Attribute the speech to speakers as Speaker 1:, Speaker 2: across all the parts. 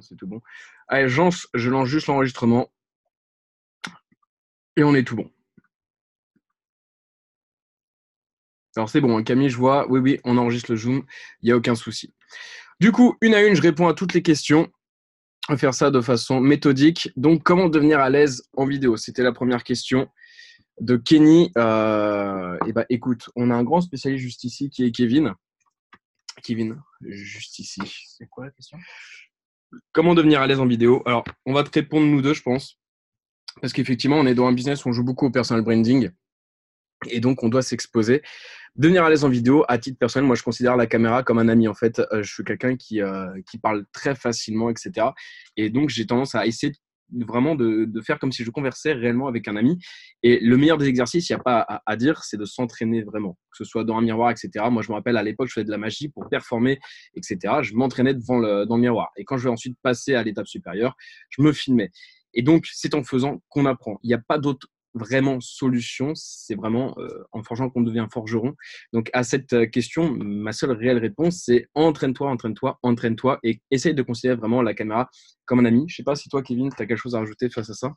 Speaker 1: C'est tout bon. Allez, je lance juste l'enregistrement et on est tout bon. Alors c'est bon, hein, Camille, je vois. Oui, oui, on enregistre le Zoom. Il n'y a aucun souci. Du coup, une à une, je réponds à toutes les questions. On va faire ça de façon méthodique. Donc, comment devenir à l'aise en vidéo? C'était la première question de Kenny. Et bah, écoute, on a un grand spécialiste juste ici qui est Kevin. Kevin, juste ici.
Speaker 2: C'est quoi la question?
Speaker 1: Comment devenir à l'aise en vidéo? Alors, on va te répondre nous deux, je pense. Parce qu'effectivement, on est dans un business où on joue beaucoup au personal branding. Et donc, on doit s'exposer. Devenir à l'aise en vidéo, à titre personnel, moi, je considère la caméra comme un ami. En fait, je suis quelqu'un qui parle très facilement, etc. Et donc, j'ai tendance à essayer vraiment de faire comme si je conversais réellement avec un ami. Et le meilleur des exercices, il n'y a pas à dire, c'est de s'entraîner vraiment, que ce soit dans un miroir, etc. Moi, je me rappelle, à l'époque, je faisais de la magie pour performer, etc. Je m'entraînais dans le miroir. Et quand je vais ensuite passer à l'étape supérieure, je me filmais. Et donc, c'est en faisant qu'on apprend. Il n'y a pas d'autre vraiment solution, c'est vraiment en forgeant qu'on devient forgeron. Donc à cette question, ma seule réelle réponse, c'est entraîne-toi, entraîne-toi, entraîne-toi et essaye de considérer vraiment la caméra comme un ami. Je sais pas si toi, Kevin, tu as quelque chose à rajouter face à ça.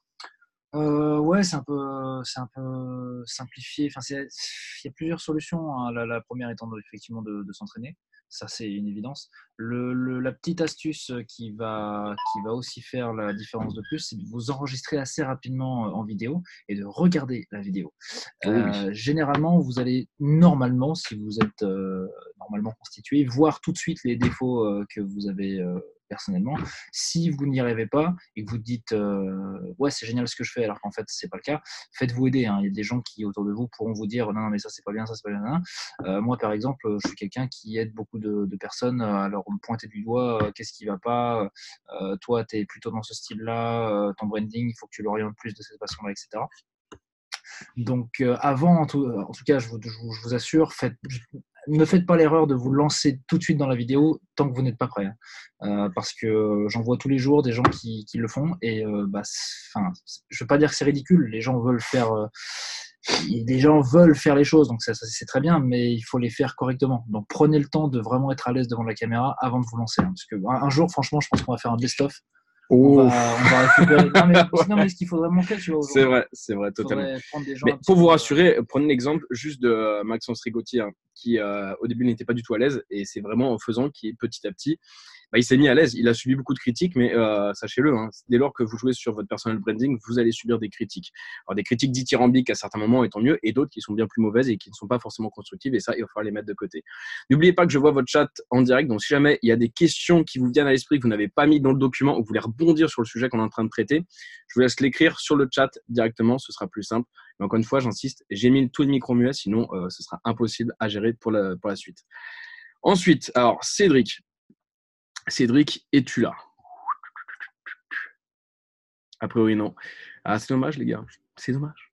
Speaker 2: Ouais, c'est un peu simplifié. Enfin, il y a plusieurs solutions, hein. La première étant effectivement de s'entraîner. Ça, c'est une évidence. La petite astuce qui va aussi faire la différence de plus, c'est de vous enregistrer assez rapidement en vidéo et de regarder la vidéo.
Speaker 1: Oh oui.
Speaker 2: Généralement, vous allez normalement, si vous êtes normalement constitué, voir tout de suite les défauts que vous avez personnellement. Si vous n'y arrivez pas et que vous dites ouais, c'est génial ce que je fais, alors qu'en fait c'est pas le cas, faites-vous aider, hein. Il y a des gens qui autour de vous pourront vous dire non, non mais ça c'est pas bien, ça c'est pas bien. Moi par exemple, je suis quelqu'un qui aide beaucoup de personnes à leur pointer du doigt qu'est-ce qui va pas, toi tu es plutôt dans ce style-là, ton branding il faut que tu l'orientes plus de cette façon-là, etc. Donc avant, en tout cas, je vous assure, ne faites pas l'erreur de vous lancer tout de suite dans la vidéo tant que vous n'êtes pas prêt, hein. Parce que j'en vois tous les jours des gens qui le font et je ne veux pas dire que c'est ridicule, les gens veulent faire les choses, donc ça, c'est très bien, mais il faut les faire correctement. Donc prenez le temps de vraiment être à l'aise devant la caméra avant de vous lancer, hein, parce que un jour, franchement, je pense qu'on va faire un best-of.
Speaker 1: Oh,
Speaker 2: On va récupérer. Non, mais ce qu'il faudrait montrer, tu vois, aux gens,
Speaker 1: c'est vrai,
Speaker 2: il
Speaker 1: totalement.
Speaker 2: faudrait prendre des gens un
Speaker 1: Mais
Speaker 2: petit
Speaker 1: pour vous
Speaker 2: peu.
Speaker 1: rassurer, prenez l'exemple juste de Maxence Rigotier, hein, qui au début n'était pas du tout à l'aise, et c'est vraiment en faisant qu'il petit à petit, bah, il s'est mis à l'aise. Il a subi beaucoup de critiques, mais sachez-le, hein, dès lors que vous jouez sur votre personal branding, vous allez subir des critiques. Alors des critiques dithyrambiques à certains moments étant mieux, et d'autres qui sont bien plus mauvaises et qui ne sont pas forcément constructives, et ça, il va falloir les mettre de côté. N'oubliez pas que je vois votre chat en direct, donc si jamais il y a des questions qui vous viennent à l'esprit que vous n'avez pas mis dans le document ou que vous voulez rebondir sur le sujet qu'on est en train de traiter, je vous laisse l'écrire sur le chat directement, ce sera plus simple. Mais encore une fois, j'insiste, j'ai mis tout le micro muet, sinon ce sera impossible à gérer pour la suite. Ensuite, alors Cédric, es-tu là? A priori, non. Ah, c'est dommage, les gars. C'est dommage.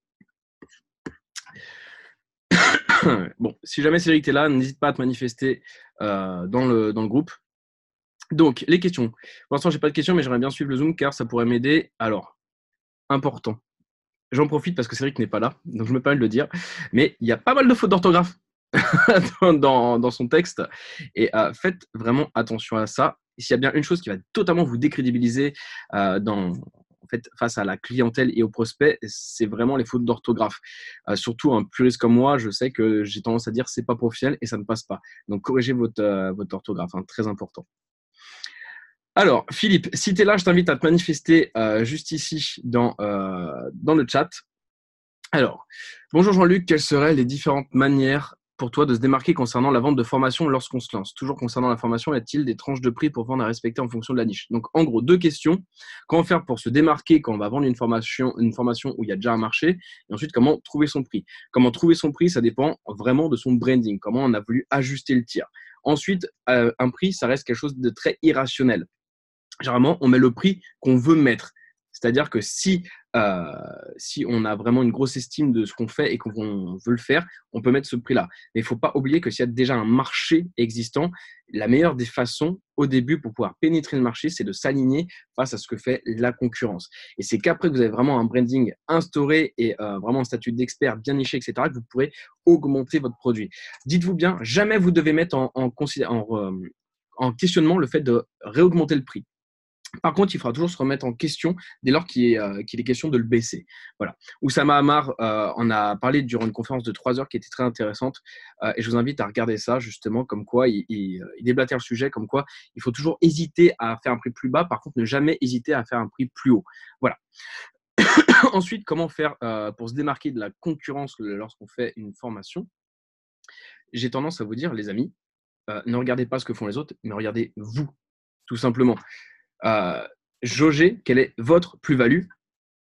Speaker 1: Bon, si jamais Cédric est là, n'hésite pas à te manifester dans le groupe. Donc, les questions. Pour l'instant, j'ai pas de questions, mais j'aimerais bien suivre le Zoom car ça pourrait m'aider. Alors, important. J'en profite parce que Cédric n'est pas là, donc je me permets de le dire. Mais il y a pas mal de fautes d'orthographe dans son texte. Et faites vraiment attention à ça. S'il y a bien une chose qui va totalement vous décrédibiliser face à la clientèle et aux prospects, c'est vraiment les fautes d'orthographe. Surtout un puriste comme moi, je sais que j'ai tendance à dire c'est pas professionnel et ça ne passe pas. Donc corrigez votre orthographe, hein, très important. Alors, Philippe, si tu es là, je t'invite à te manifester juste ici dans le chat. Alors, bonjour Jean-Luc, quelles seraient les différentes manières pour toi de se démarquer concernant la vente de formation lorsqu'on se lance? Toujours concernant la formation, y a-t-il des tranches de prix pour vendre à respecter en fonction de la niche? Donc, en gros, deux questions. Comment faire pour se démarquer quand on va vendre une formation où il y a déjà un marché? Et ensuite, comment trouver son prix? Comment trouver son prix, ça dépend vraiment de son branding, comment on a voulu ajuster le tir. Ensuite, un prix, ça reste quelque chose de très irrationnel. Généralement, on met le prix qu'on veut mettre. C'est-à-dire que si on a vraiment une grosse estime de ce qu'on fait et qu'on veut le faire, on peut mettre ce prix-là. Mais il ne faut pas oublier que s'il y a déjà un marché existant, la meilleure des façons au début pour pouvoir pénétrer le marché, c'est de s'aligner face à ce que fait la concurrence. Et c'est qu'après que vous avez vraiment un branding instauré et vraiment un statut d'expert bien niché, etc., que vous pourrez augmenter votre produit. Dites-vous bien, jamais vous devez mettre en questionnement le fait de réaugmenter le prix. Par contre, il faudra toujours se remettre en question dès lors qu'il est question de le baisser. Voilà. Oussama Hamar en a parlé durant une conférence de 3 heures qui était très intéressante. Et je vous invite à regarder ça, justement, comme quoi il déblatère le sujet, comme quoi il faut toujours hésiter à faire un prix plus bas. Par contre, ne jamais hésiter à faire un prix plus haut. Voilà. Ensuite, comment faire pour se démarquer de la concurrence lorsqu'on fait une formation? J'ai tendance à vous dire, les amis, ne regardez pas ce que font les autres, mais regardez vous, tout simplement. Jaugez quelle est votre plus-value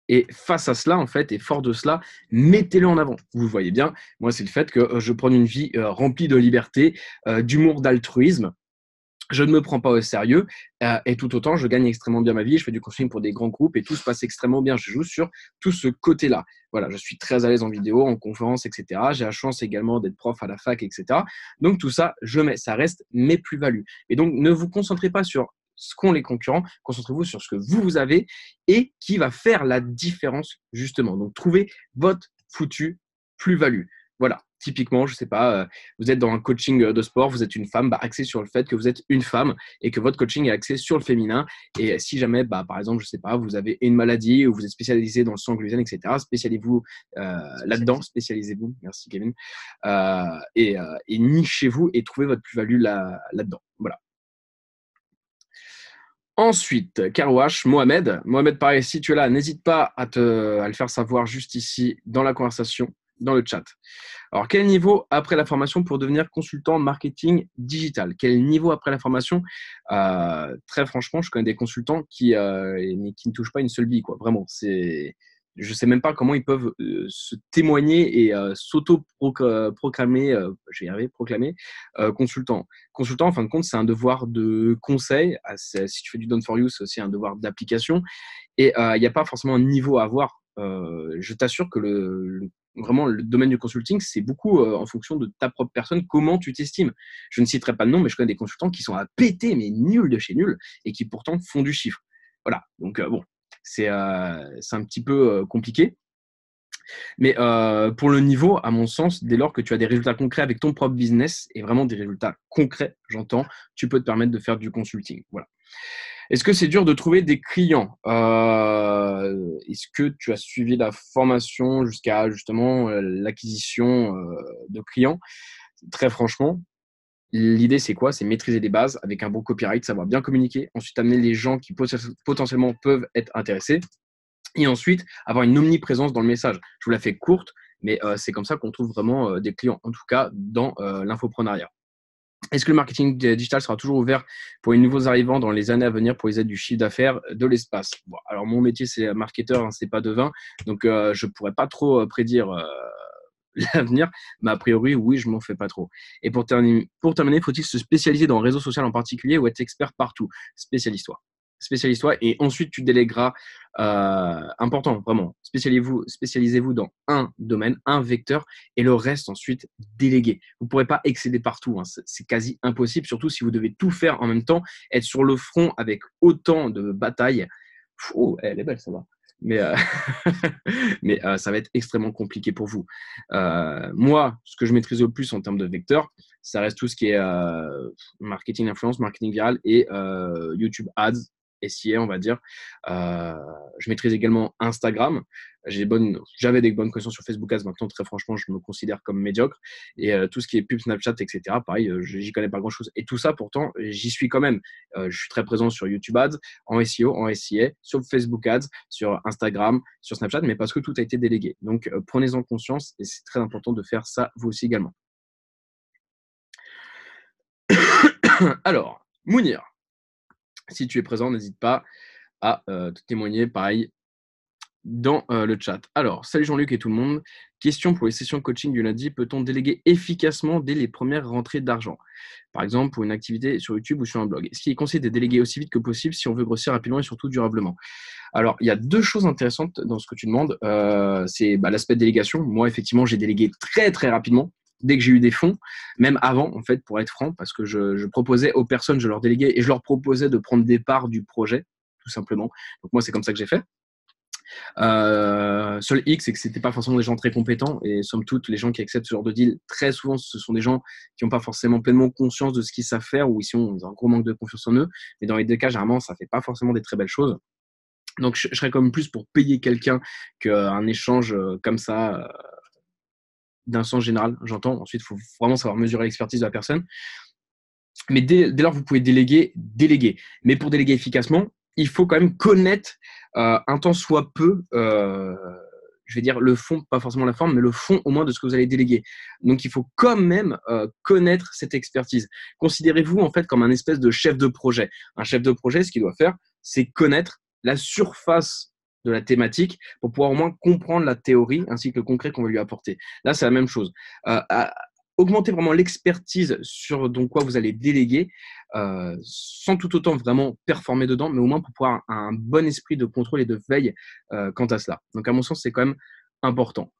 Speaker 1: et face à cela, en fait, et fort de cela, mettez-le en avant. Vous le voyez bien, moi, c'est le fait que je prends une vie remplie de liberté, d'humour, d'altruisme. Je ne me prends pas au sérieux et tout autant, je gagne extrêmement bien ma vie. Je fais du coaching pour des grands groupes et tout se passe extrêmement bien. Je joue sur tout ce côté-là. Voilà, je suis très à l'aise en vidéo, en conférence, etc. J'ai la chance également d'être prof à la fac, etc. Donc tout ça, ça reste mes plus-values. Et donc, ne vous concentrez pas sur ce qu'ont les concurrents, concentrez-vous sur ce que vous avez et qui va faire la différence, justement. Donc, trouvez votre foutu plus-value. Voilà, typiquement, je ne sais pas, vous êtes dans un coaching de sport, vous êtes une femme, axé sur le fait que vous êtes une femme et que votre coaching est axé sur le féminin. Et si jamais, par exemple, je ne sais pas, vous avez une maladie ou vous êtes spécialisé dans le sang gluten, etc., spécialisez-vous là-dedans, spécialisez-vous, merci Kevin, et nichez-vous et trouvez votre plus-value là-dedans. Voilà. Ensuite, Carouache, Mohamed. Mohamed, pareil, si tu es là, n'hésite pas à le faire savoir juste ici dans la conversation, dans le chat. Alors, quel niveau après la formation pour devenir consultant marketing digital? Quel niveau après la formation? Très franchement, je connais des consultants qui ne touchent pas une seule bille, quoi. Vraiment, je ne sais même pas comment ils peuvent se témoigner et s'auto-proclamer, proclamer consultant. Consultant, en fin de compte, c'est un devoir de conseil. Si tu fais du done for you, c'est aussi un devoir d'application. Et il n'y a pas forcément un niveau à avoir. Je t'assure que vraiment, le domaine du consulting, c'est beaucoup en fonction de ta propre personne, comment tu t'estimes. Je ne citerai pas de nom, mais je connais des consultants qui sont à péter, mais nuls de chez nuls, et qui pourtant font du chiffre. Voilà, donc bon, c'est un petit peu compliqué. Mais pour le niveau, à mon sens, dès lors que tu as des résultats concrets avec ton propre business, et vraiment des résultats concrets, j'entends, tu peux te permettre de faire du consulting. Voilà. Est-ce que c'est dur de trouver des clients? Est-ce que tu as suivi la formation jusqu'à justement l'acquisition de clients? Très franchement, l'idée c'est quoi? C'est maîtriser les bases avec un bon copyright, savoir bien communiquer, ensuite amener les gens qui potentiellement peuvent être intéressés et ensuite avoir une omniprésence dans le message. Je vous la fais courte, mais c'est comme ça qu'on trouve vraiment des clients, en tout cas dans l'infoprenariat. Est-ce que le marketing digital sera toujours ouvert pour les nouveaux arrivants dans les années à venir pour les aides du chiffre d'affaires de l'espace? Bon, alors, mon métier, c'est marketeur, hein, c'est pas devin. Donc, je ne pourrais pas trop prédire l'avenir. Mais a priori, oui, je m'en fais pas trop. Et pour terminer, faut-il se spécialiser dans le réseau social en particulier ou être expert partout? Spécialise-toi. Spécialise-toi et ensuite tu délégueras. Important, vraiment. Spécialisez-vous dans un domaine, un vecteur et le reste ensuite déléguez. Vous ne pourrez pas excéder partout, hein. C'est quasi impossible, surtout si vous devez tout faire en même temps, être sur le front avec autant de batailles. Oh, elle est belle, ça va. Mais, mais ça va être extrêmement compliqué pour vous. Moi, ce que je maîtrise le plus en termes de vecteurs, ça reste tout ce qui est marketing influence, marketing viral et YouTube Ads, SIA, on va dire. Je maîtrise également Instagram. J'avais des bonnes connaissances sur Facebook Ads. Maintenant, très franchement, je me considère comme médiocre. Et tout ce qui est pub, Snapchat, etc., pareil, j'y connais pas grand-chose. Et tout ça, pourtant, j'y suis quand même. Je suis très présent sur YouTube Ads, en SEO, en SIA, sur Facebook Ads, sur Instagram, sur Snapchat, mais parce que tout a été délégué. Donc, prenez-en conscience et c'est très important de faire ça vous aussi également. Alors, Mounir, si tu es présent, n'hésite pas à te témoigner, pareil, dans le chat. Alors, salut Jean-Luc et tout le monde. Question pour les sessions coaching du lundi, peut-on déléguer efficacement dès les premières rentrées d'argent? Par exemple, pour une activité sur YouTube ou sur un blog. Est-ce qu'il est conseillé de déléguer aussi vite que possible si on veut grossir rapidement et surtout durablement? Alors, il y a deux choses intéressantes dans ce que tu demandes. C'est l'aspect de délégation. Moi, effectivement, j'ai délégué très, très rapidement dès que j'ai eu des fonds, même avant, en fait, pour être franc, parce que je proposais aux personnes, je leur déléguais et je leur proposais de prendre des parts du projet, tout simplement. Donc, moi, c'est comme ça que j'ai fait. Seul X, c'est que c'était pas forcément des gens très compétents et somme toute, les gens qui acceptent ce genre de deal, très souvent, ce sont des gens qui n'ont pas forcément pleinement conscience de ce qu'ils savent faire ou ils ont un gros manque de confiance en eux. Mais dans les deux cas, généralement, ça fait pas forcément des très belles choses. Donc, je serais quand même plus pour payer quelqu'un qu'un échange comme ça, d'un sens général, j'entends. Ensuite, il faut vraiment savoir mesurer l'expertise de la personne. Mais dès lors que vous pouvez déléguer, déléguer. Mais pour déléguer efficacement, il faut quand même connaître un tant soit peu, je vais dire le fond, pas forcément la forme, mais le fond au moins de ce que vous allez déléguer. Donc il faut quand même connaître cette expertise. Considérez-vous en fait comme un espèce de chef de projet. Un chef de projet, ce qu'il doit faire, c'est connaître la surface de la thématique pour pouvoir au moins comprendre la théorie ainsi que le concret qu'on va lui apporter. Là, c'est la même chose. Augmenter vraiment l'expertise sur donc quoi vous allez déléguer, sans tout autant vraiment performer dedans, mais au moins pour pouvoir un bon esprit de contrôle et de veille quant à cela. Donc à mon sens, c'est quand même important.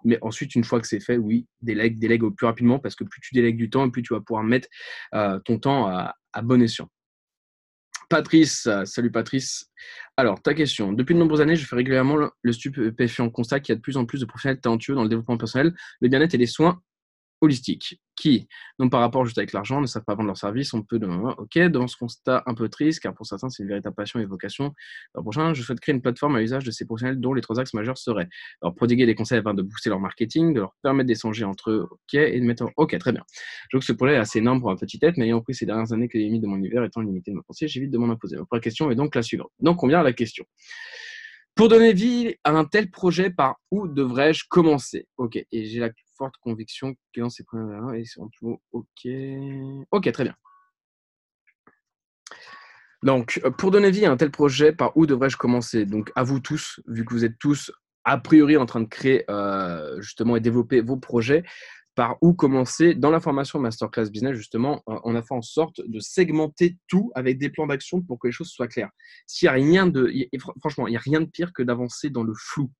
Speaker 1: Mais ensuite, une fois que c'est fait, oui, délègue au plus rapidement parce que plus tu délègues du temps, plus tu vas pouvoir mettre ton temps à bon escient. Patrice, salut Patrice. Alors, ta question. Depuis de nombreuses années, je fais régulièrement le stupéfiant constat qu'il y a de plus en plus de professionnels talentueux dans le développement personnel, le bien-être et les soins holistiques, qui, donc par rapport juste avec l'argent, ne savent pas vendre leurs services. On peut ok, dans ce constat un peu triste, car pour certains, c'est une véritable passion et vocation. Alors, prochain, je souhaite créer une plateforme à l'usage de ces professionnels dont les trois axes majeurs seraient alors prodiguer des conseils afin de booster leur marketing, de leur permettre d'échanger entre eux, ok, et de mettre ok, très bien. Je trouve que ce projet est assez énorme pour ma petite tête, mais ayant pris ces dernières années que les limites de mon univers étant limitées de ma pensée, j'évite de m'en imposer. Ma première question est donc la suivante. Donc, on vient à la question. Pour donner vie à un tel projet, par où devrais-je commencer? Ok, et j'ai la forte conviction que dans ces premiers et sont tout ok. Ok, très bien. Donc, pour donner vie à un tel projet, par où devrais-je commencer? Donc, à vous tous, vu que vous êtes tous a priori en train de créer justement et développer vos projets, par où commencer? Dans la formation Masterclass Business, justement, on a fait en sorte de segmenter tout avec des plans d'action pour que les choses soient claires. S'il y a rien de, franchement, il n'y a rien de pire que d'avancer dans le flou.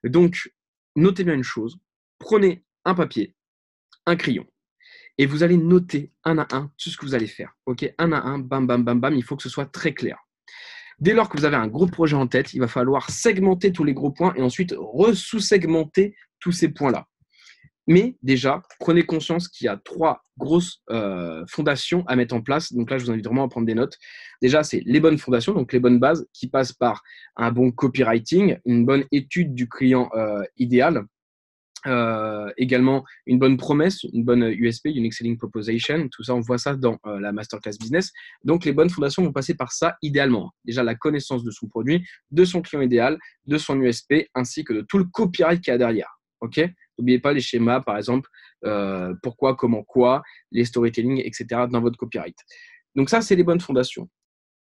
Speaker 1: Donc, notez bien une chose, prenez un papier, un crayon, et vous allez noter un à un tout ce que vous allez faire. Ok, un à un, bam, bam, bam, bam, il faut que ce soit très clair. Dès lors que vous avez un gros projet en tête, il va falloir segmenter tous les gros points et ensuite sous-segmenter tous ces points-là. Mais déjà, prenez conscience qu'il y a trois grosses fondations à mettre en place. Donc là, je vous invite vraiment à prendre des notes. Déjà, c'est les bonnes fondations, donc les bonnes bases qui passent par un bon copywriting, une bonne étude du client idéal, également une bonne promesse, une bonne USP, Unique Selling Proposition. Tout ça, on voit ça dans la Masterclass Business. Donc, les bonnes fondations vont passer par ça idéalement. Déjà, la connaissance de son produit, de son client idéal, de son USP, ainsi que de tout le copyright qu'il y a derrière. OK ? N'oubliez pas les schémas, par exemple, pourquoi, comment, quoi, les storytelling, etc. dans votre copyright. Donc ça, c'est les bonnes fondations.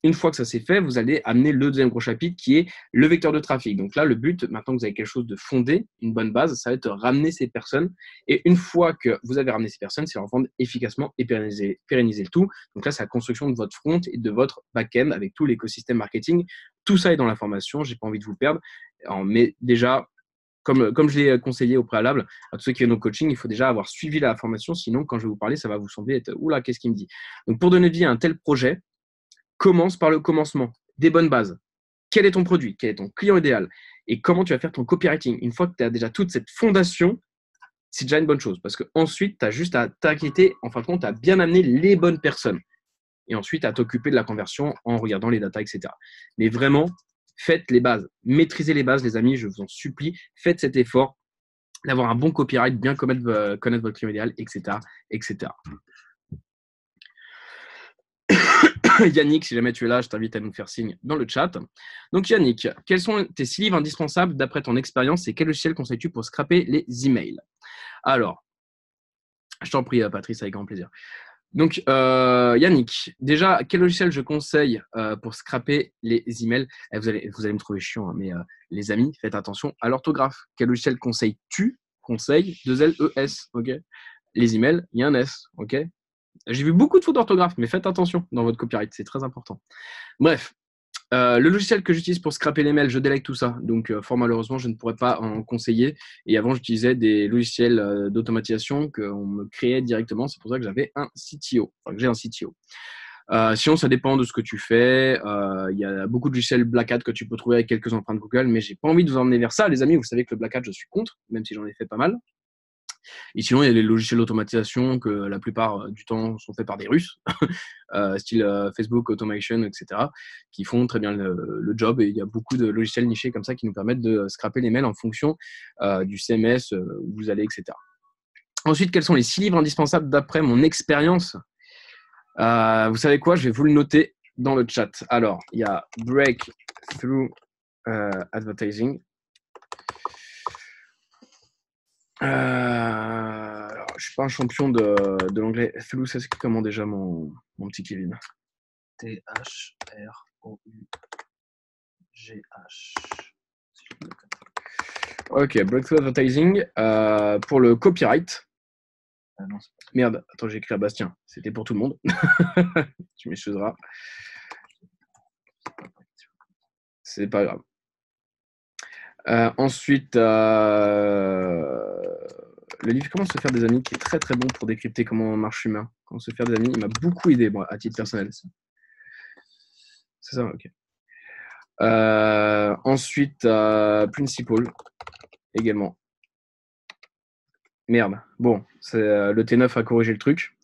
Speaker 1: Une fois que ça c'est fait, vous allez amener le deuxième gros chapitre qui est le vecteur de trafic. Donc là, le but, maintenant que vous avez quelque chose de fondé, une bonne base, ça va être de ramener ces personnes. Et une fois que vous avez ramené ces personnes, c'est leur vendre efficacement et pérenniser le tout. Donc là, c'est la construction de votre front et de votre back-end avec tout l'écosystème marketing. Tout ça est dans la formation. J'ai pas envie de vous perdre. Mais déjà, comme je l'ai conseillé au préalable, à tous ceux qui viennent au coaching, il faut déjà avoir suivi la formation. Sinon, quand je vais vous parler, ça va vous sembler être « Oula, qu'est-ce qu'il me dit ?» Donc, pour donner vie à un tel projet, commence par le commencement, des bonnes bases. Quel est ton produit? Quel est ton client idéal? Et comment tu vas faire ton copywriting? Une fois que tu as déjà toute cette fondation, c'est déjà une bonne chose. Parce qu'ensuite, tu as juste à t'inquiéter, en fin de compte, à bien amener les bonnes personnes. Et ensuite, à t'occuper de la conversion en regardant les datas, etc. Mais vraiment, faites les bases. Maîtrisez les bases, les amis, je vous en supplie. Faites cet effort d'avoir un bon copyright, bien connaître votre client idéal, etc. etc. Yannick, si jamais tu es là, je t'invite à nous faire signe dans le chat. Donc Yannick, quels sont tes 6 livres indispensables d'après ton expérience et quel logiciel conseilles-tu pour scraper les emails? Alors, je t'en prie Patrice, avec grand plaisir. Donc Yannick, déjà, quel logiciel je conseille pour scraper les emails? Vous allez me trouver chiant, hein, mais les amis, faites attention à l'orthographe. Quel logiciel conseilles-tu? Conseil, 2 L-E-S, ok? Les emails, il y a un S, ok? J'ai vu beaucoup de fautes d'orthographe, mais faites attention dans votre copyright, c'est très important. Bref, le logiciel que j'utilise pour scraper les mails, je délègue tout ça. Donc, fort malheureusement, je ne pourrais pas en conseiller. Et avant, j'utilisais des logiciels d'automatisation qu'on me créait directement. C'est pour ça que j'avais un CTO. Enfin, que j'ai un CTO. Sinon, ça dépend de ce que tu fais. Il y a beaucoup de logiciels Black Hat que tu peux trouver avec quelques empreintes Google, mais j'ai pas envie de vous emmener vers ça, les amis. Vous savez que le Black Hat, je suis contre, même si j'en ai fait pas mal. Et sinon, il y a les logiciels d'automatisation que la plupart du temps sont faits par des Russes, style Facebook Automation, etc., qui font très bien le job. Et il y a beaucoup de logiciels nichés comme ça qui nous permettent de scraper les mails en fonction du CMS où vous allez, etc. Ensuite, quels sont les 6 livres indispensables d'après mon expérience? Vous savez quoi? Je vais vous le noter dans le chat. Alors, il y a Breakthrough Advertising. Alors, je suis pas un champion de l'anglais. Through, ça c'est comment déjà mon petit Kevin?
Speaker 2: T-H-R-O-U-G-H.
Speaker 1: Ok, Breakthrough Advertising pour le copyright.
Speaker 2: Non,
Speaker 1: Merde, attends, j'ai écrit à Bastien. C'était pour tout le monde. Tu m'excuseras. C'est pas grave. Ensuite, le livre Comment se faire des amis, qui est très très bon pour décrypter comment marche l'humain. Comment se faire des amis, il m'a beaucoup aidé, moi, à titre personnel. C'est ça, ok. Ensuite, Principle, également. Merde. Bon, c'est le T9 a corrigé le truc.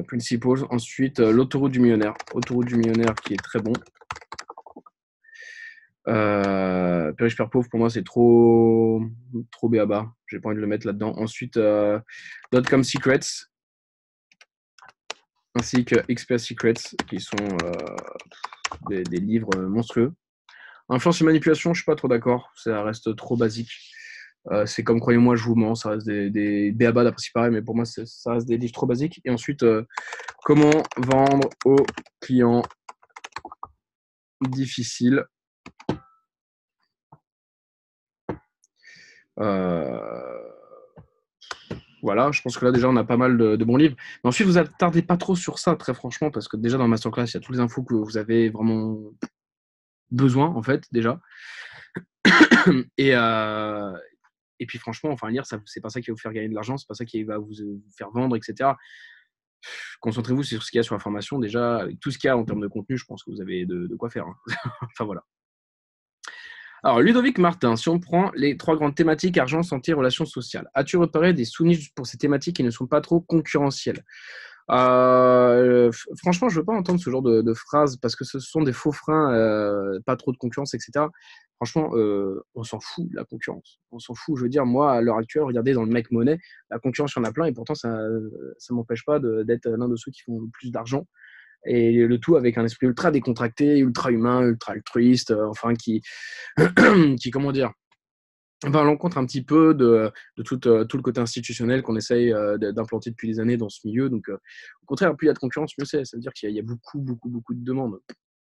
Speaker 1: Principles. Ensuite, L'autoroute du millionnaire. Autoroute du millionnaire qui est très bon. Père riche, père pauvre, pour moi, c'est trop béaba. J'ai pas envie de le mettre là-dedans. Ensuite, Dotcom Secrets, ainsi que Expert Secrets, qui sont des livres monstrueux. Influence et manipulation, je suis pas trop d'accord. Ça reste trop basique. C'est comme Croyez-moi, je vous mens. Ça reste des béaba d'après ce qui paraît, mais pour moi, ça reste des livres trop basiques. Et ensuite, Comment vendre aux clients difficiles. Voilà, je pense que là déjà on a pas mal de bons livres. Mais ensuite, vous attardez pas trop sur ça, très franchement, parce que déjà dans le masterclass, il y a toutes les infos que vous avez vraiment besoin, en fait, déjà. Et puis franchement, enfin, lire, c'est pas ça qui va vous faire gagner de l'argent, c'est pas ça qui va vous faire vendre, etc. Concentrez-vous sur ce qu'il y a sur la formation. Déjà, avec tout ce qu'il y a en termes de contenu, je pense que vous avez de quoi faire. Hein. Enfin voilà. Alors, Ludovic Martin, si on prend les 3 grandes thématiques, argent, santé, relations sociales, as-tu repéré des sous-niches pour ces thématiques qui ne sont pas trop concurrentielles? Franchement, je ne veux pas entendre ce genre de phrases parce que ce sont des faux freins, pas trop de concurrence, etc. Franchement, on s'en fout de la concurrence. On s'en fout. Je veux dire, moi, à l'heure actuelle, regardez dans le Make Money, la concurrence, il y en a plein et pourtant, ça ne m'empêche pas d'être l'un de ceux qui font le plus d'argent. Et le tout avec un esprit ultra décontracté, ultra humain, ultra altruiste, enfin qui, comment dire, va à l'encontre un petit peu de tout le côté institutionnel qu'on essaye d'implanter depuis des années dans ce milieu. Donc, au contraire, plus il y a de concurrence, mieux c'est. Ça veut dire qu'il y a beaucoup, beaucoup, beaucoup de demandes.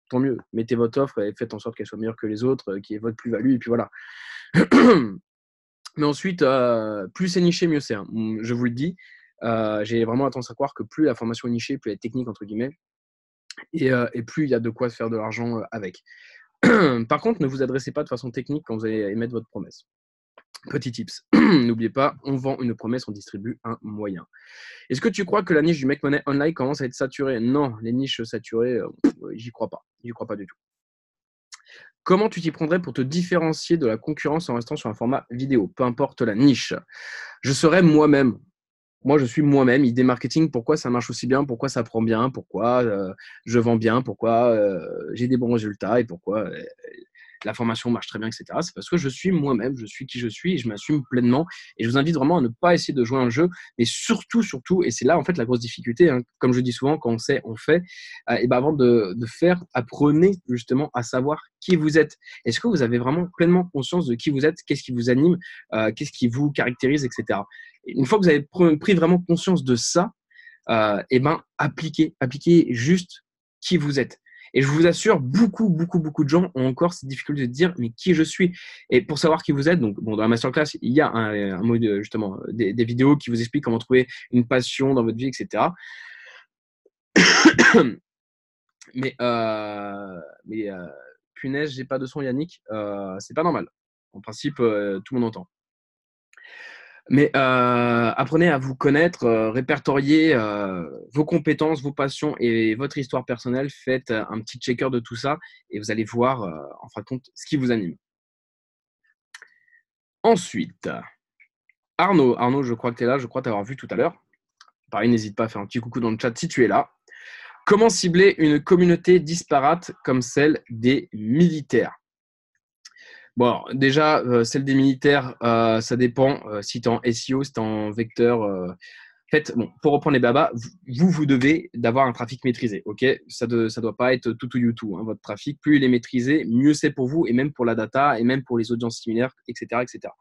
Speaker 1: Tant mieux. Mettez votre offre et faites en sorte qu'elle soit meilleure que les autres, qu'il y ait votre plus-value, et puis voilà. Mais ensuite, plus c'est niché, mieux c'est. Hein. Je vous le dis, j'ai vraiment tendance à croire que plus la formation est nichée, plus elle est technique, entre guillemets, et plus il y a de quoi faire de l'argent avec. Par contre, ne vous adressez pas de façon technique quand vous allez émettre votre promesse. Petit tips, n'oubliez pas, on vend une promesse, on distribue un moyen. Est-ce que tu crois que la niche du Make Money Online commence à être saturée? Non, les niches saturées, j'y crois pas. J'y crois pas du tout. Comment tu t'y prendrais pour te différencier de la concurrence en restant sur un format vidéo, peu importe la niche? Je serais moi-même. Moi, je suis moi-même. Idée marketing, pourquoi ça marche aussi bien, pourquoi ça prend bien, pourquoi je vends bien, pourquoi j'ai des bons résultats et pourquoi la formation marche très bien, etc. C'est parce que je suis moi-même, je suis qui je suis et je m'assume pleinement. Et je vous invite vraiment à ne pas essayer de jouer un jeu, mais surtout, et c'est là en fait la grosse difficulté, hein, comme je dis souvent, quand on sait, on fait. Et ben avant de faire, apprenez justement à savoir qui vous êtes. Est-ce que vous avez vraiment pleinement conscience de qui vous êtes, qu'est-ce qui vous anime, qu'est-ce qui vous caractérise, etc. Et une fois que vous avez pris vraiment conscience de ça, et ben appliquez juste qui vous êtes. Et je vous assure, beaucoup, beaucoup, beaucoup de gens ont encore cette difficulté de dire mais qui je suis. Et pour savoir qui vous êtes, donc bon, dans la masterclass, il y a un mode justement des vidéos qui vous expliquent comment trouver une passion dans votre vie, etc. mais punaise, j'ai pas de son, Yannick. C'est pas normal. En principe, tout le monde entend. Mais apprenez à vous connaître, répertoriez vos compétences, vos passions et votre histoire personnelle. Faites un petit checker de tout ça et vous allez voir, en fin de compte, ce qui vous anime. Ensuite, Arnaud, je crois que tu es là, je crois t'avoir vu tout à l'heure. Pareil, n'hésite pas à faire un petit coucou dans le chat si tu es là. Comment cibler une communauté disparate comme celle des militaires? Bon, déjà, celle des militaires, ça dépend si tu es en SEO, si tu es en vecteur. En fait, bon, pour reprendre les babas, vous devez d'avoir un trafic maîtrisé. Ok, ça doit pas être tout ou YouTube, hein, votre trafic. Plus il est maîtrisé, mieux c'est pour vous et même pour la data et même pour les audiences similaires, etc., etc.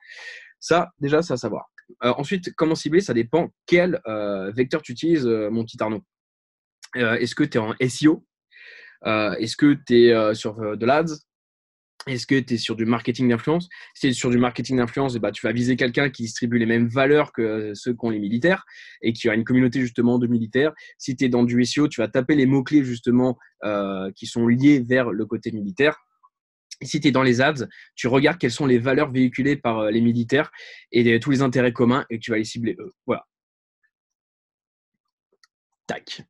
Speaker 1: Ça, déjà, c'est à savoir. Ensuite, comment cibler? Ça dépend quel vecteur tu utilises, mon petit Arnaud. Est-ce que tu es en SEO? Est-ce que tu es sur de l'ADS? Est-ce que tu es sur du marketing d'influence? Si tu es sur du marketing d'influence, eh ben, tu vas viser quelqu'un qui distribue les mêmes valeurs que ceux qu'ont les militaires et qui a une communauté justement de militaires. Si tu es dans du SEO, tu vas taper les mots-clés justement qui sont liés vers le côté militaire. Et si tu es dans les ads, tu regardes quelles sont les valeurs véhiculées par les militaires et tous les intérêts communs et tu vas les cibler eux. Voilà. Tac.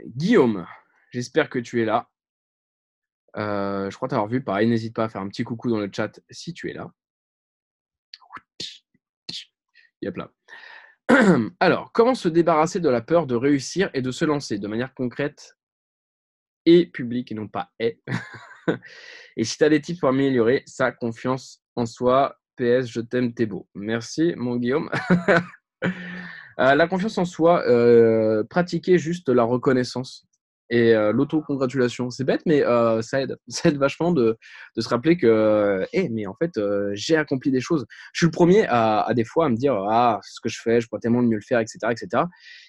Speaker 1: Guillaume, j'espère que tu es là. Je crois t'avoir vu. Pareil, n'hésite pas à faire un petit coucou dans le chat si tu es là. Yep là. Alors, comment se débarrasser de la peur de réussir et de se lancer de manière concrète et publique et non pas est. Et si tu as des tips pour améliorer sa confiance en soi, PS, je t'aime, t'es beau. Merci, mon Guillaume. La confiance en soi, pratiquer juste la reconnaissance et l'autocongratulation. C'est bête, mais ça aide. Ça aide vachement de se rappeler que mais en fait, j'ai accompli des choses. Je suis le premier à des fois à me dire ah, ce que je fais, je pourrais tellement mieux le faire, etc., etc.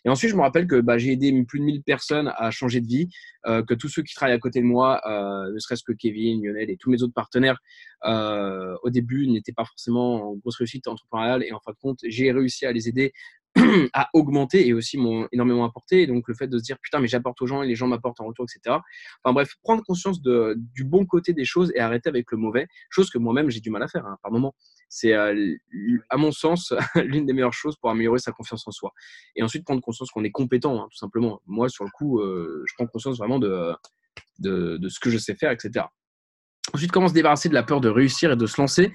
Speaker 1: Et ensuite, je me rappelle que j'ai aidé plus de 1000 personnes à changer de vie, que tous ceux qui travaillent à côté de moi, ne serait-ce que Kevin, Lionel et tous mes autres partenaires, au début n'étaient pas forcément en grosse réussite entrepreneuriale. Et en fin de compte, j'ai réussi à les aider à augmenter et aussi m'ont énormément apporté. Et donc, le fait de se dire, putain, mais j'apporte aux gens et les gens m'apportent en retour, etc. Enfin bref, prendre conscience du bon côté des choses et arrêter avec le mauvais, chose que moi-même, j'ai du mal à faire par moment. C'est, à mon sens, l'une des meilleures choses pour améliorer sa confiance en soi. Et ensuite, prendre conscience qu'on est compétent, tout simplement. Moi, sur le coup, je prends conscience vraiment de ce que je sais faire, etc. Ensuite, comment se débarrasser de la peur de réussir et de se lancer?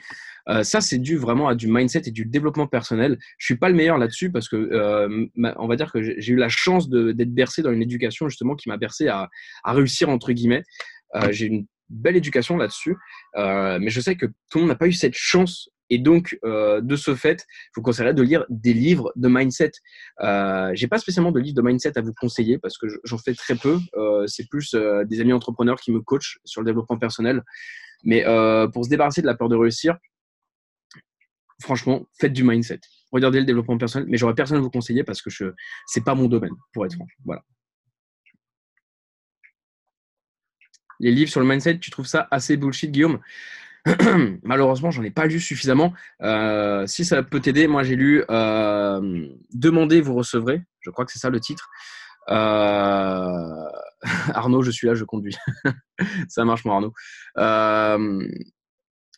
Speaker 1: Ça, c'est dû vraiment à du mindset et du développement personnel. Je suis pas le meilleur là-dessus parce que on va dire que j'ai eu la chance d'être bercé dans une éducation justement qui m'a bercé à réussir entre guillemets. J'ai une belle éducation là-dessus, mais je sais que tout le monde n'a pas eu cette chance. Et donc, de ce fait, je vous conseillerais de lire des livres de mindset. J'ai pas spécialement de livres de mindset à vous conseiller parce que j'en fais très peu. C'est plus des amis entrepreneurs qui me coachent sur le développement personnel. Mais pour se débarrasser de la peur de réussir, franchement, faites du mindset. Regardez le développement personnel, mais j'aurais personne à vous conseiller parce que c'est pas mon domaine, pour être franc. Voilà. Les livres sur le mindset, tu trouves ça assez bullshit, Guillaume? Malheureusement, j'en ai pas lu suffisamment. Si ça peut t'aider, moi j'ai lu Demandez, vous recevrez. Je crois que c'est ça le titre. Arnaud, je suis là, je conduis. Ça marche, mon Arnaud.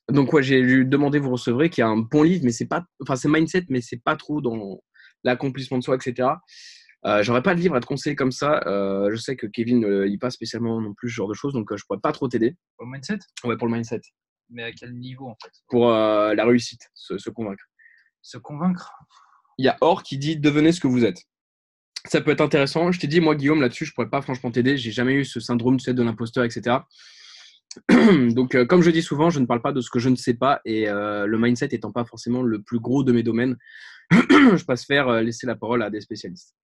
Speaker 1: Donc ouais, j'ai lu Demandez, vous recevrez, qui est un bon livre, mais c'est pas, enfin c'est mindset, mais c'est pas trop dans l'accomplissement de soi, etc. J'aurais pas de livre à te conseiller comme ça. Je sais que Kevin ne lit pas spécialement non plus ce genre de choses, donc je pourrais pas trop t'aider.
Speaker 2: Pour le mindset?
Speaker 1: Ouais, pour le mindset.
Speaker 2: Mais à quel niveau en fait?
Speaker 1: Pour la réussite, se convaincre.
Speaker 2: Se convaincre?
Speaker 1: Il y a Or qui dit devenez ce que vous êtes. Ça peut être intéressant. Je t'ai dit, moi, Guillaume, là-dessus, je pourrais pas franchement t'aider. J'ai jamais eu ce syndrome de l'imposteur, etc. Donc, comme je dis souvent, je ne parle pas de ce que je ne sais pas et le mindset étant pas forcément le plus gros de mes domaines, je préfère laisser la parole à des spécialistes.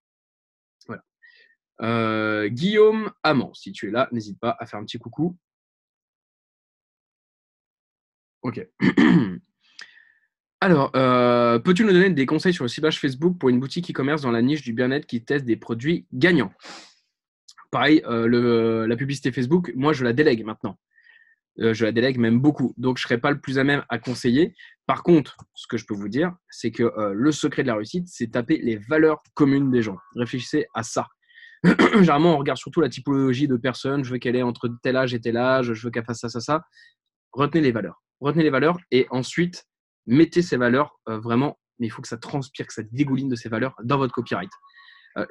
Speaker 1: Voilà. Guillaume Amand, si tu es là, n'hésite pas à faire un petit coucou. Ok. Alors, peux-tu nous donner des conseils sur le ciblage Facebook pour une boutique e-commerce dans la niche du bien-être qui teste des produits gagnants? Pareil, la publicité Facebook, moi, je la délègue maintenant. Je la délègue même beaucoup. Donc, je ne serai pas le plus à même à conseiller. Par contre, ce que je peux vous dire, c'est que le secret de la réussite, c'est taper les valeurs communes des gens. Réfléchissez à ça. Généralement, on regarde surtout la typologie de personnes. Je veux qu'elle ait entre tel âge et tel âge. Je veux qu'elle fasse ça, ça, ça. Retenez les valeurs. Retenez les valeurs et ensuite, mettez ces valeurs vraiment, mais il faut que ça transpire, que ça dégouline de ces valeurs dans votre copyright.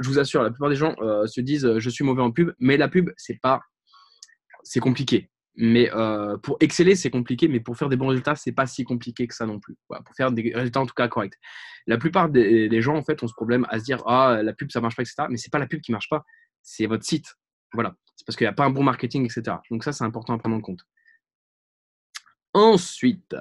Speaker 1: Je vous assure, la plupart des gens se disent je suis mauvais en pub, mais la pub, c'est compliqué. Mais pour exceller, c'est compliqué, mais pour faire des bons résultats, c'est pas si compliqué que ça non plus. Voilà, pour faire des résultats en tout cas corrects. La plupart des gens en fait ont ce problème à se dire ah la pub ça marche pas, etc. Mais c'est pas la pub qui marche pas, c'est votre site. Voilà, c'est parce qu'il n'y a pas un bon marketing, etc. Donc ça c'est important à prendre en compte. Ensuite,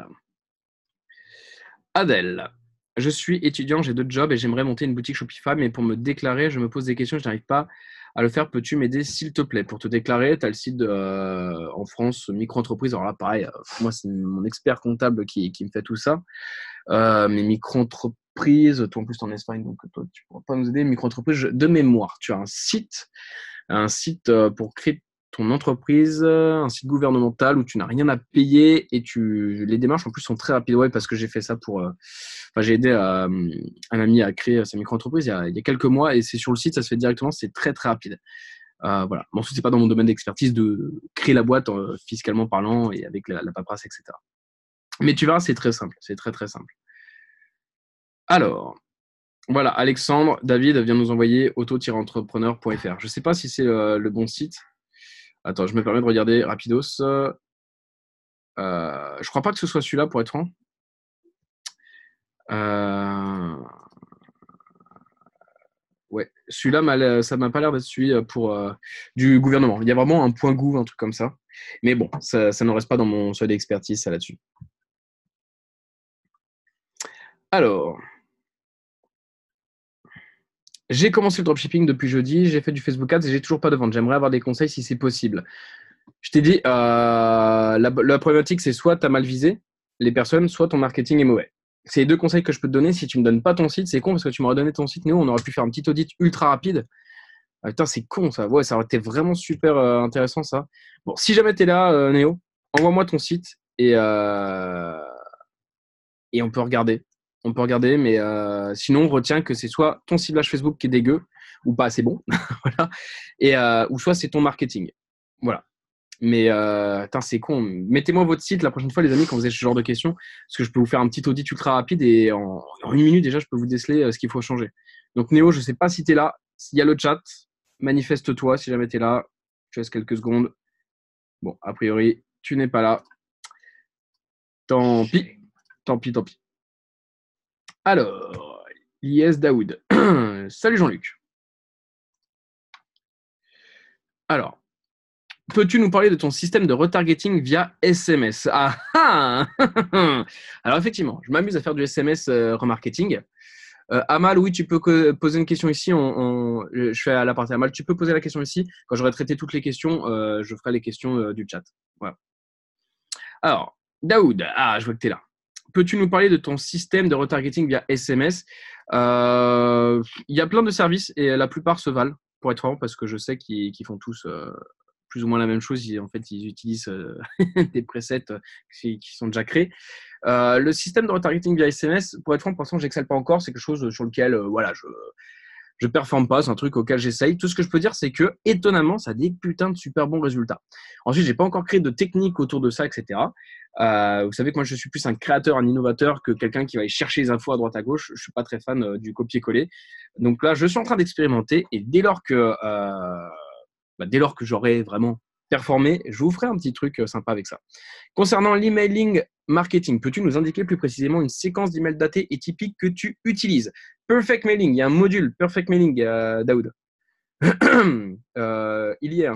Speaker 1: Adèle. Je suis étudiant, j'ai 2 jobs et j'aimerais monter une boutique Shopify, mais pour me déclarer, je me pose des questions, je n'arrive pas à le faire. Peux-tu m'aider s'il te plaît? Pour te déclarer, tu as le site en France, micro-entreprise. Alors là, pareil, moi, c'est mon expert comptable qui me fait tout ça. Mais micro-entreprise, toi en plus, tu es en Espagne, donc toi, tu ne pourras pas nous aider. Micro-entreprise, de mémoire, tu as un site pour créer ton entreprise, un site gouvernemental où tu n'as rien à payer et les démarches en plus sont très rapides. Ouais, parce que j'ai fait ça j'ai aidé un ami à créer sa micro-entreprise il y a quelques mois et c'est sur le site, ça se fait directement, c'est très très rapide. Voilà. Bon, ensuite, c'est pas dans mon domaine d'expertise de créer la boîte fiscalement parlant et avec la paperasse, etc. Mais tu verras, c'est très simple, c'est très très simple. Alors, voilà, Alexandre, David vient nous envoyer auto-entrepreneur.fr. Je ne sais pas si c'est le bon site. Attends, je me permets de regarder rapidos. Je crois pas que ce soit celui-là, pour être franc. Ouais, celui-là, ça m'a pas l'air d'être celui pour du gouvernement. Il y a vraiment un point gouv, un truc comme ça. Mais bon, ça ne reste pas dans mon seuil d'expertise, ça là-dessus. Alors, j'ai commencé le dropshipping depuis jeudi, j'ai fait du Facebook Ads et j'ai toujours pas de vente. J'aimerais avoir des conseils si c'est possible. Je t'ai dit, la problématique, c'est soit tu as mal visé les personnes, soit ton marketing est mauvais. C'est les 2 conseils que je peux te donner. Si tu ne me donnes pas ton site, c'est con parce que tu m'aurais donné ton site, Néo, on aurait pu faire un petit audit ultra rapide. Putain, c'est con ça. Ouais, ça aurait été vraiment super intéressant ça. Bon, si jamais tu es là, Néo, envoie-moi ton site et on peut regarder. On peut regarder, mais sinon, retiens que c'est soit ton ciblage Facebook qui est dégueu ou pas assez bon, voilà, ou soit c'est ton marketing. Voilà. Mais c'est con. Mettez-moi votre site la prochaine fois, les amis, quand vous avez ce genre de questions, parce que je peux vous faire un petit audit ultra rapide et en 1 minute déjà, je peux vous déceler ce qu'il faut changer. Donc Néo, je ne sais pas si tu es là. S'il y a le chat, manifeste-toi si jamais tu es là. Je laisse quelques secondes. Bon, a priori, tu n'es pas là. Tant pis. Tant pis, tant pis. Alors, Yes Daoud. Salut Jean-Luc. Alors, peux-tu nous parler de ton système de retargeting via SMS? Ah ah. Alors effectivement, je m'amuse à faire du SMS remarketing. Amal, oui, tu peux poser une question ici. Je fais à la partie Amal. Tu peux poser la question ici. Quand j'aurai traité toutes les questions, je ferai les questions du chat. Voilà. Alors, Daoud, je vois que tu es là. Peux-tu nous parler de ton système de retargeting via SMS? Il y a plein de services et la plupart se valent, pour être franc, parce que je sais qu'ils font tous plus ou moins la même chose. En fait, ils utilisent des presets qui sont déjà créés. Le système de retargeting via SMS, pour être franc, pour l'instant, je n'excelle pas encore. C'est quelque chose sur lequel je performe pas, c'est un truc auquel j'essaye. Tout ce que je peux dire, c'est que, étonnamment, ça a des putains de super bons résultats. Ensuite, j'ai pas encore créé de technique autour de ça, etc. Vous savez que moi, je suis plus un créateur, un innovateur que quelqu'un qui va aller chercher les infos à droite à gauche. Je suis pas très fan du copier-coller. Donc là, je suis en train d'expérimenter et dès lors que j'aurai vraiment performé, je vous ferai un petit truc sympa avec ça. Concernant l'emailing marketing, peux-tu nous indiquer plus précisément une séquence d'emails datés et typiques que tu utilises? Perfect Mailing, il y a un module Perfect Mailing, Daoud. Il y est.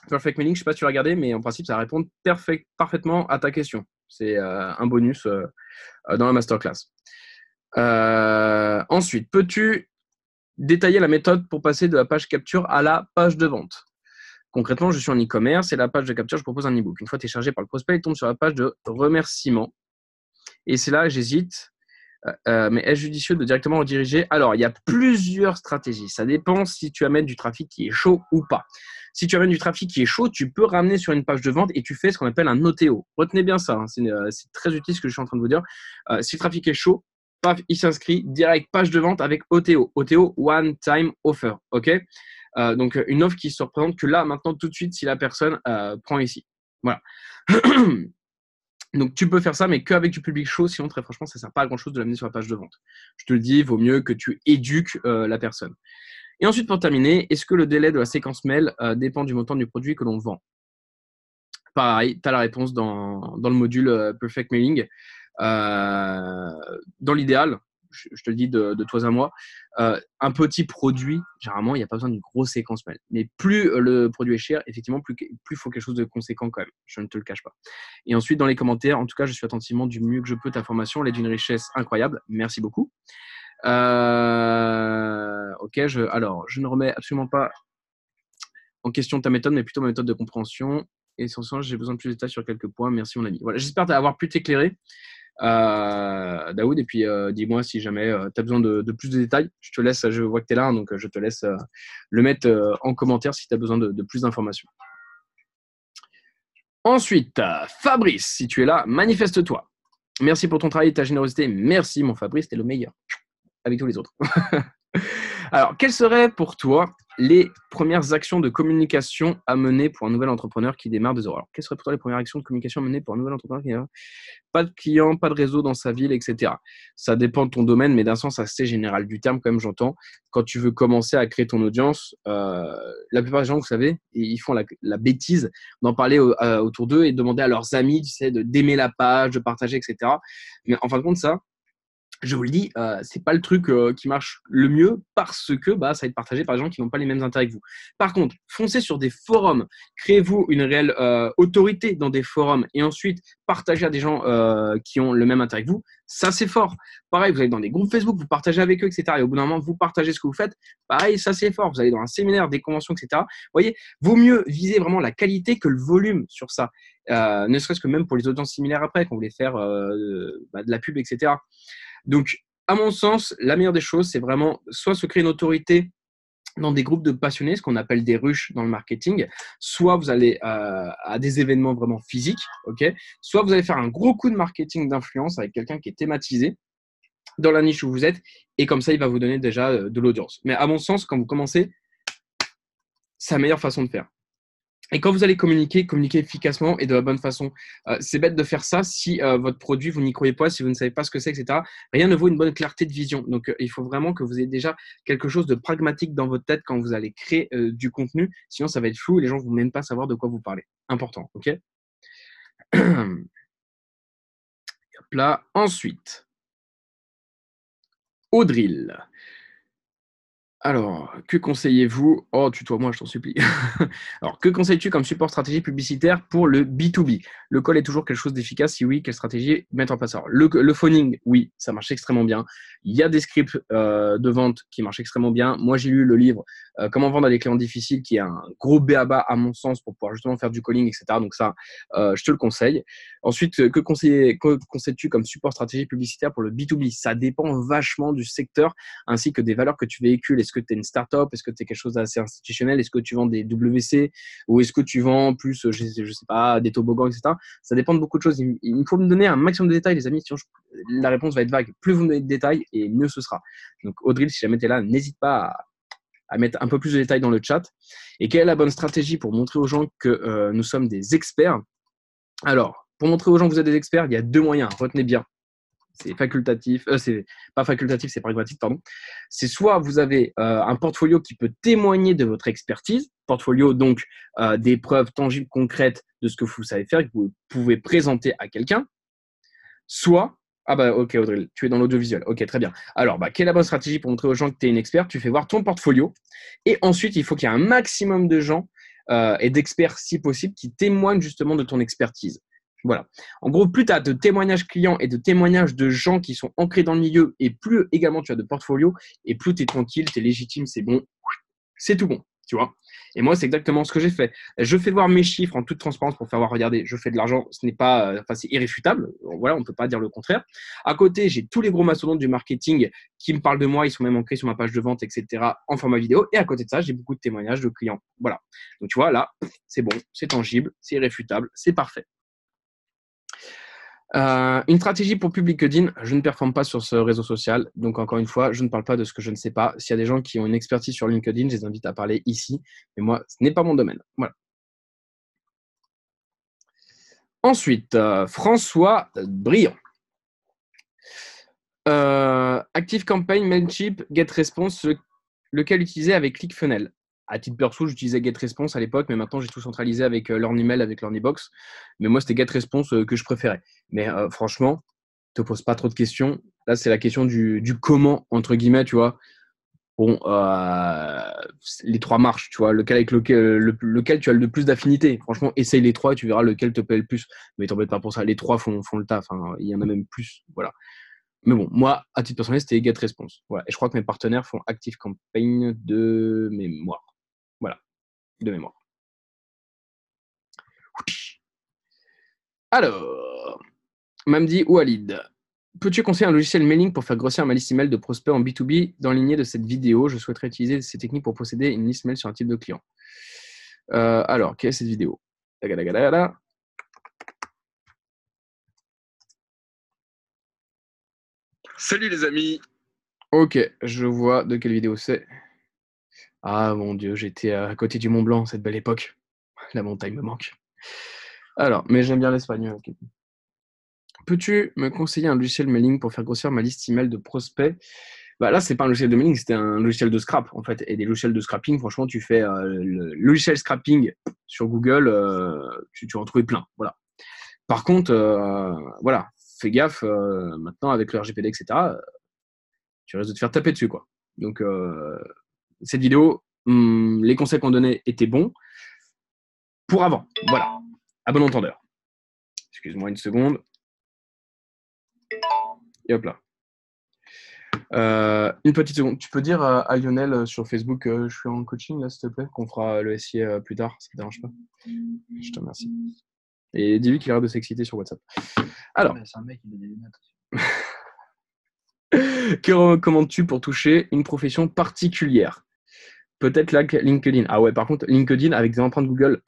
Speaker 1: Perfect Mailing, je ne sais pas si tu l'as regardé, mais en principe, ça répond parfaitement à ta question. C'est un bonus dans la masterclass. Ensuite, peux-tu détailler la méthode pour passer de la page capture à la page de vente? Concrètement, je suis en e-commerce et la page de capture, je propose un e-book. Une fois téléchargé par le prospect, il tombe sur la page de remerciement. Et c'est là, j'hésite. Mais est-ce judicieux de directement rediriger? Alors, il y a plusieurs stratégies. Ça dépend si tu amènes du trafic qui est chaud ou pas. Si tu amènes du trafic qui est chaud, tu peux ramener sur une page de vente et tu fais ce qu'on appelle un OTO. Retenez bien ça, hein, c'est très utile ce que je suis en train de vous dire. Si le trafic est chaud, paf, il s'inscrit direct page de vente avec OTO. OTO, One Time Offer. OK? Donc, une offre qui se représente que là, maintenant, tout de suite, si la personne prend ici. Voilà. Donc, tu peux faire ça, mais qu'avec du public chaud. Sinon, très franchement, ça ne sert pas à grand-chose de l'amener sur la page de vente. Je te le dis, il vaut mieux que tu éduques la personne. Et ensuite, pour terminer, est-ce que le délai de la séquence mail dépend du montant du produit que l'on vend? Pareil, tu as la réponse dans le module Perfect Mailing. Dans l'idéal, je te le dis de toi à moi, un petit produit, généralement, il n'y a pas besoin d'une grosse séquence mail. Mais plus le produit est cher, effectivement, plus il faut quelque chose de conséquent quand même. Je ne te le cache pas. Et ensuite, dans les commentaires, en tout cas, je suis attentivement du mieux que je peux ta formation. Elle est d'une richesse incroyable. Merci beaucoup. Ok, alors, je ne remets absolument pas en question ta méthode, mais plutôt ma méthode de compréhension. Et sans ça, j'ai besoin de plus de détails sur quelques points. Merci, mon ami. Voilà, j'espère avoir pu t'éclairer, Daoud. Et puis, dis-moi si jamais tu as besoin de plus de détails. Je te laisse, je vois que tu es là, hein, donc je te laisse le mettre en commentaire si tu as besoin de plus d'informations. Ensuite, Fabrice, si tu es là, manifeste-toi. Merci pour ton travail et ta générosité. Merci, mon Fabrice, t'es le meilleur. Avec tous les autres. Alors, quelles seraient pour toi les premières actions de communication à mener pour un nouvel entrepreneur qui démarre de zéro? Alors, quelles seraient pour toi les premières actions de communication à mener pour un nouvel entrepreneur qui démarre? Pas de clients, pas de réseau dans sa ville, etc. Ça dépend de ton domaine, mais d'un sens assez général du terme, quand même, j'entends. Quand tu veux commencer à créer ton audience, la plupart des gens, vous savez, ils font la bêtise d'en parler autour d'eux et de demander à leurs amis, tu sais, d'aimer la page, de partager, etc. Mais en fin de compte, ça, je vous le dis, c'est pas le truc qui marche le mieux parce que ça va être partagé par des gens qui n'ont pas les mêmes intérêts que vous. Par contre, foncez sur des forums, créez-vous une réelle autorité dans des forums et ensuite partagez à des gens qui ont le même intérêt que vous. Ça, c'est fort. Pareil, vous allez dans des groupes Facebook, vous partagez avec eux, etc. Et au bout d'un moment, vous partagez ce que vous faites. Pareil, ça, c'est fort. Vous allez dans un séminaire, des conventions, etc. Vous voyez, vaut mieux viser vraiment la qualité que le volume sur ça. Ne serait-ce que même pour les audiences similaires après, quand vous voulez faire de la pub, etc. Donc, à mon sens, la meilleure des choses, c'est vraiment soit se créer une autorité dans des groupes de passionnés, ce qu'on appelle des ruches dans le marketing, soit vous allez à des événements vraiment physiques, ok, soit vous allez faire un gros coup de marketing d'influence avec quelqu'un qui est thématisé dans la niche où vous êtes, et comme ça, il va vous donner déjà de l'audience. Mais à mon sens, quand vous commencez, c'est la meilleure façon de faire. Et quand vous allez communiquer, communiquez efficacement et de la bonne façon. C'est bête de faire ça si votre produit, vous n'y croyez pas, si vous ne savez pas ce que c'est, etc. Rien ne vaut une bonne clarté de vision. Donc, il faut vraiment que vous ayez déjà quelque chose de pragmatique dans votre tête quand vous allez créer du contenu. Sinon, ça va être flou et les gens ne vont même pas savoir de quoi vous parlez. Important, ok? Hop là. Ensuite, Audril. Alors, que conseillez-vous? Oh, tutoie-moi, je t'en supplie. Alors, que conseilles-tu comme support stratégie publicitaire pour le B2B? Le call est toujours quelque chose d'efficace? Si oui, quelle stratégie mettre en place? Alors, le phoning, oui, ça marche extrêmement bien. Il y a des scripts de vente qui marchent extrêmement bien. Moi, j'ai lu le livre Comment vendre à des clients difficiles, qui est un gros b.a.-ba à mon sens pour pouvoir justement faire du calling, etc. Donc ça, je te le conseille. Ensuite, que conseilles-tu comme support stratégie publicitaire pour le B2B? Ça dépend vachement du secteur ainsi que des valeurs que tu véhicules. Est-ce que tu es une start-up? Est-ce que tu es quelque chose d'assez institutionnel? Est-ce que tu vends des WC? Ou est-ce que tu vends plus, je sais pas, des toboggans, etc. Ça dépend de beaucoup de choses. Il faut me donner un maximum de détails, les amis. Sinon, la réponse va être vague. Plus vous me donnez de détails, et mieux ce sera. Donc, Audrey, si jamais tu es là, n'hésite pas à mettre un peu plus de détails dans le chat. Et quelle est la bonne stratégie pour montrer aux gens que nous sommes des experts? Alors, pour montrer aux gens que vous êtes des experts, il y a deux moyens. Retenez bien. C'est facultatif, c'est pas facultatif, c'est pragmatique, pardon. C'est soit vous avez un portfolio qui peut témoigner de votre expertise, portfolio donc des preuves tangibles, concrètes de ce que vous savez faire et que vous pouvez présenter à quelqu'un, soit, ah bah ok Audrey, tu es dans l'audiovisuel, ok très bien. Alors, quelle est la bonne stratégie pour montrer aux gens que tu es une expert? Tu fais voir ton portfolio et ensuite il faut qu'il y ait un maximum de gens et d'experts si possible qui témoignent justement de ton expertise. Voilà. En gros, plus tu as de témoignages clients et de témoignages de gens qui sont ancrés dans le milieu et plus également tu as de portfolio et plus tu es tranquille, tu es légitime, c'est bon, c'est tout bon, tu vois. Et moi, c'est exactement ce que j'ai fait. Je fais voir mes chiffres en toute transparence pour faire voir, regardez, je fais de l'argent, ce n'est pas, c'est irréfutable. Voilà, on ne peut pas dire le contraire. À côté, j'ai tous les gros mastodontes du marketing qui me parlent de moi, ils sont même ancrés sur ma page de vente, etc. en format vidéo. Et à côté de ça, j'ai beaucoup de témoignages de clients. Voilà. Donc, tu vois, là, c'est bon, c'est tangible, c'est irréfutable, c'est parfait. Une stratégie pour public LinkedIn, je ne performe pas sur ce réseau social. Donc, encore une fois, je ne parle pas de ce que je ne sais pas. S'il y a des gens qui ont une expertise sur LinkedIn, je les invite à parler ici. Mais moi, ce n'est pas mon domaine. Voilà. Ensuite, François Briand. Active Campaign, Mailchimp, GetResponse, lequel utiliser avec ClickFunnels. À titre perso, j'utilisais GetResponse à l'époque, mais maintenant j'ai tout centralisé avec l'Ornemail, avec l'Ornibox. Mais moi, c'était GetResponse que je préférais. Mais franchement, te pose pas trop de questions. Là, c'est la question du comment, entre guillemets, tu vois. Bon, les trois marchent, tu vois. Lequel tu as le plus d'affinité. Franchement, essaye les trois et tu verras lequel te plaît le plus. Mais t'embête pas pour ça. Les trois font le taf. Hein. Il y en a même plus. Voilà. Mais bon, moi, à titre personnel, c'était GetResponse. Voilà. Et je crois que mes partenaires font Active Campaign de mémoire. Voilà, de mémoire. Alors, Mamdi ou Walid, peux-tu conseiller un logiciel mailing pour faire grossir ma liste email de prospects en B2B dans lignée de cette vidéo? Je souhaiterais utiliser ces techniques pour posséder une liste mail sur un type de client. Alors, quelle est cette vidéo?
Speaker 3: Salut les amis.
Speaker 1: Ok, je vois de quelle vidéo c'est. Ah mon Dieu, j'étais à côté du Mont Blanc, cette belle époque. La montagne me manque. Alors, mais j'aime bien l'espagnol. Okay. Peux-tu me conseiller un logiciel mailing pour faire grossir ma liste email de prospects? Bah là, c'est pas un logiciel de mailing, c'était un logiciel de scrap en fait. Et des logiciels de scrapping, franchement, tu fais le logiciel scrapping sur Google, tu vas en trouver plein. Voilà. Par contre, voilà, fais gaffe maintenant avec le RGPD, etc. Tu risques de te faire taper dessus, quoi. Donc, cette vidéo, les conseils qu'on donnait étaient bons pour avant. Voilà, à bon entendeur. Excuse-moi une seconde. Et hop là. Une petite seconde. Tu peux dire à Lionel sur Facebook je suis en coaching, là, s'il te plaît, qu'on fera le SIA plus tard, ça ne te dérange pas? Je te remercie. Et dis-lui qu'il arrête de s'exciter sur WhatsApp. Alors,
Speaker 2: c'est un mec qui met des lunettes.
Speaker 1: que recommandes-tu pour toucher une profession particulière? Peut-être là LinkedIn. Ah ouais, par contre, LinkedIn avec des empreintes Google,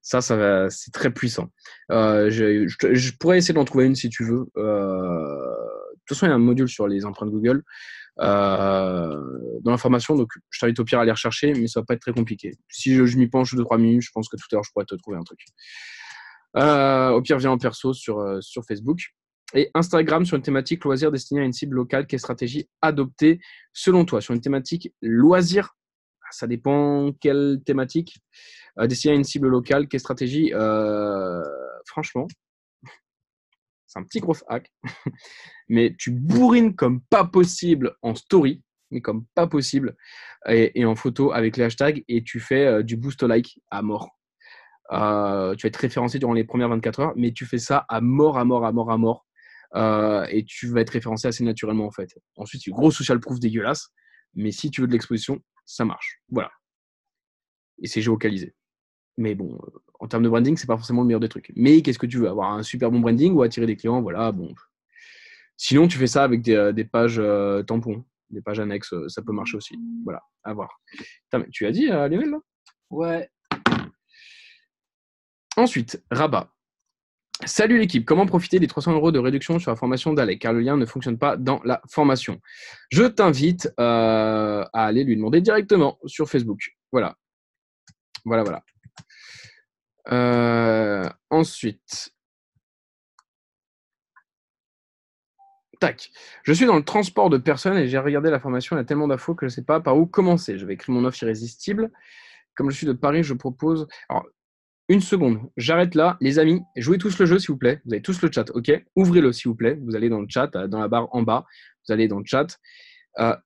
Speaker 1: ça c'est très puissant. Je pourrais essayer d'en trouver une si tu veux. De toute façon, il y a un module sur les empreintes Google dans l'information, donc je t'invite au pire à aller rechercher, mais ça va pas être très compliqué. Si je m'y penche 2-3 minutes, je pense que tout à l'heure, je pourrais te trouver un truc. Au pire, viens en perso sur Facebook. Et Instagram sur une thématique loisir destinée à une cible locale. Quelle stratégie adopter selon toi? Sur une thématique loisir, ça dépend quelle thématique. Destinée à une cible locale, quelle stratégie? Franchement, c'est un petit gros hack. Mais tu bourrines comme pas possible en story, mais comme pas possible, et en photo avec les hashtags, et tu fais du boost like à mort. Tu vas être référencé durant les premières 24 heures, mais tu fais ça à mort, à mort, à mort, à mort. Et tu vas être référencé assez naturellement, en fait. Ensuite, gros social proof dégueulasse, mais si tu veux de l'exposition, ça marche. Voilà. Et c'est géocalisé. Mais bon, en termes de branding, c'est pas forcément le meilleur des trucs. Mais qu'est-ce que tu veux? Avoir un super bon branding ou attirer des clients? Voilà, bon. Sinon, tu fais ça avec des pages tampons, des pages annexes, ça peut marcher aussi. Voilà, à voir. Tu as dit, Lionel, là?
Speaker 2: Ouais.
Speaker 1: Ensuite, Rabat. Salut l'équipe, comment profiter des 300 € de réduction sur la formation d'Alec, car le lien ne fonctionne pas dans la formation? Je t'invite à aller lui demander directement sur Facebook. Voilà. Voilà. Ensuite, tac. Je suis dans le transport de personnes et j'ai regardé la formation, il y a tellement d'infos que je ne sais pas par où commencer. Je vais écrire mon offre irrésistible. Comme je suis de Paris, je propose... Alors, une seconde, j'arrête là. Les amis, jouez tous le jeu, s'il vous plaît. Vous avez tous le chat, ok? Ouvrez-le, s'il vous plaît. Vous allez dans le chat, dans la barre en bas. Vous allez dans le chat.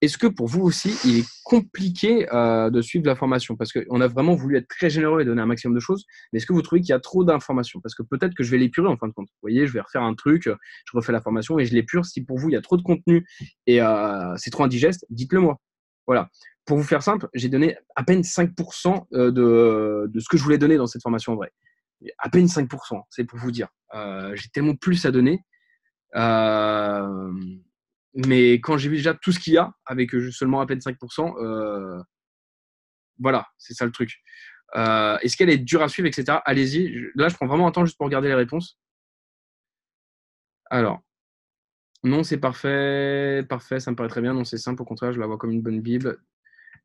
Speaker 1: Est-ce que pour vous aussi, il est compliqué de suivre la formation? Parce qu'on a vraiment voulu être très généreux et donner un maximum de choses. Mais est-ce que vous trouvez qu'il y a trop d'informations? Parce que peut-être que je vais l'épurer en fin de compte. Vous voyez, je vais refaire un truc, je refais la formation et je l'épure. Si pour vous, il y a trop de contenu et c'est trop indigeste, dites-le moi. Voilà. Pour vous faire simple, j'ai donné à peine 5% de ce que je voulais donner dans cette formation en vrai. À peine 5%, c'est pour vous dire. J'ai tellement plus à donner. Mais quand j'ai vu déjà tout ce qu'il y a, avec seulement à peine 5%, voilà, c'est ça le truc. Est-ce qu'elle est dure à suivre, etc. Allez-y. Là, je prends vraiment un temps juste pour regarder les réponses. Alors, non, c'est parfait. Parfait, ça me paraît très bien. Non, c'est simple. Au contraire, je la vois comme une bonne Bible.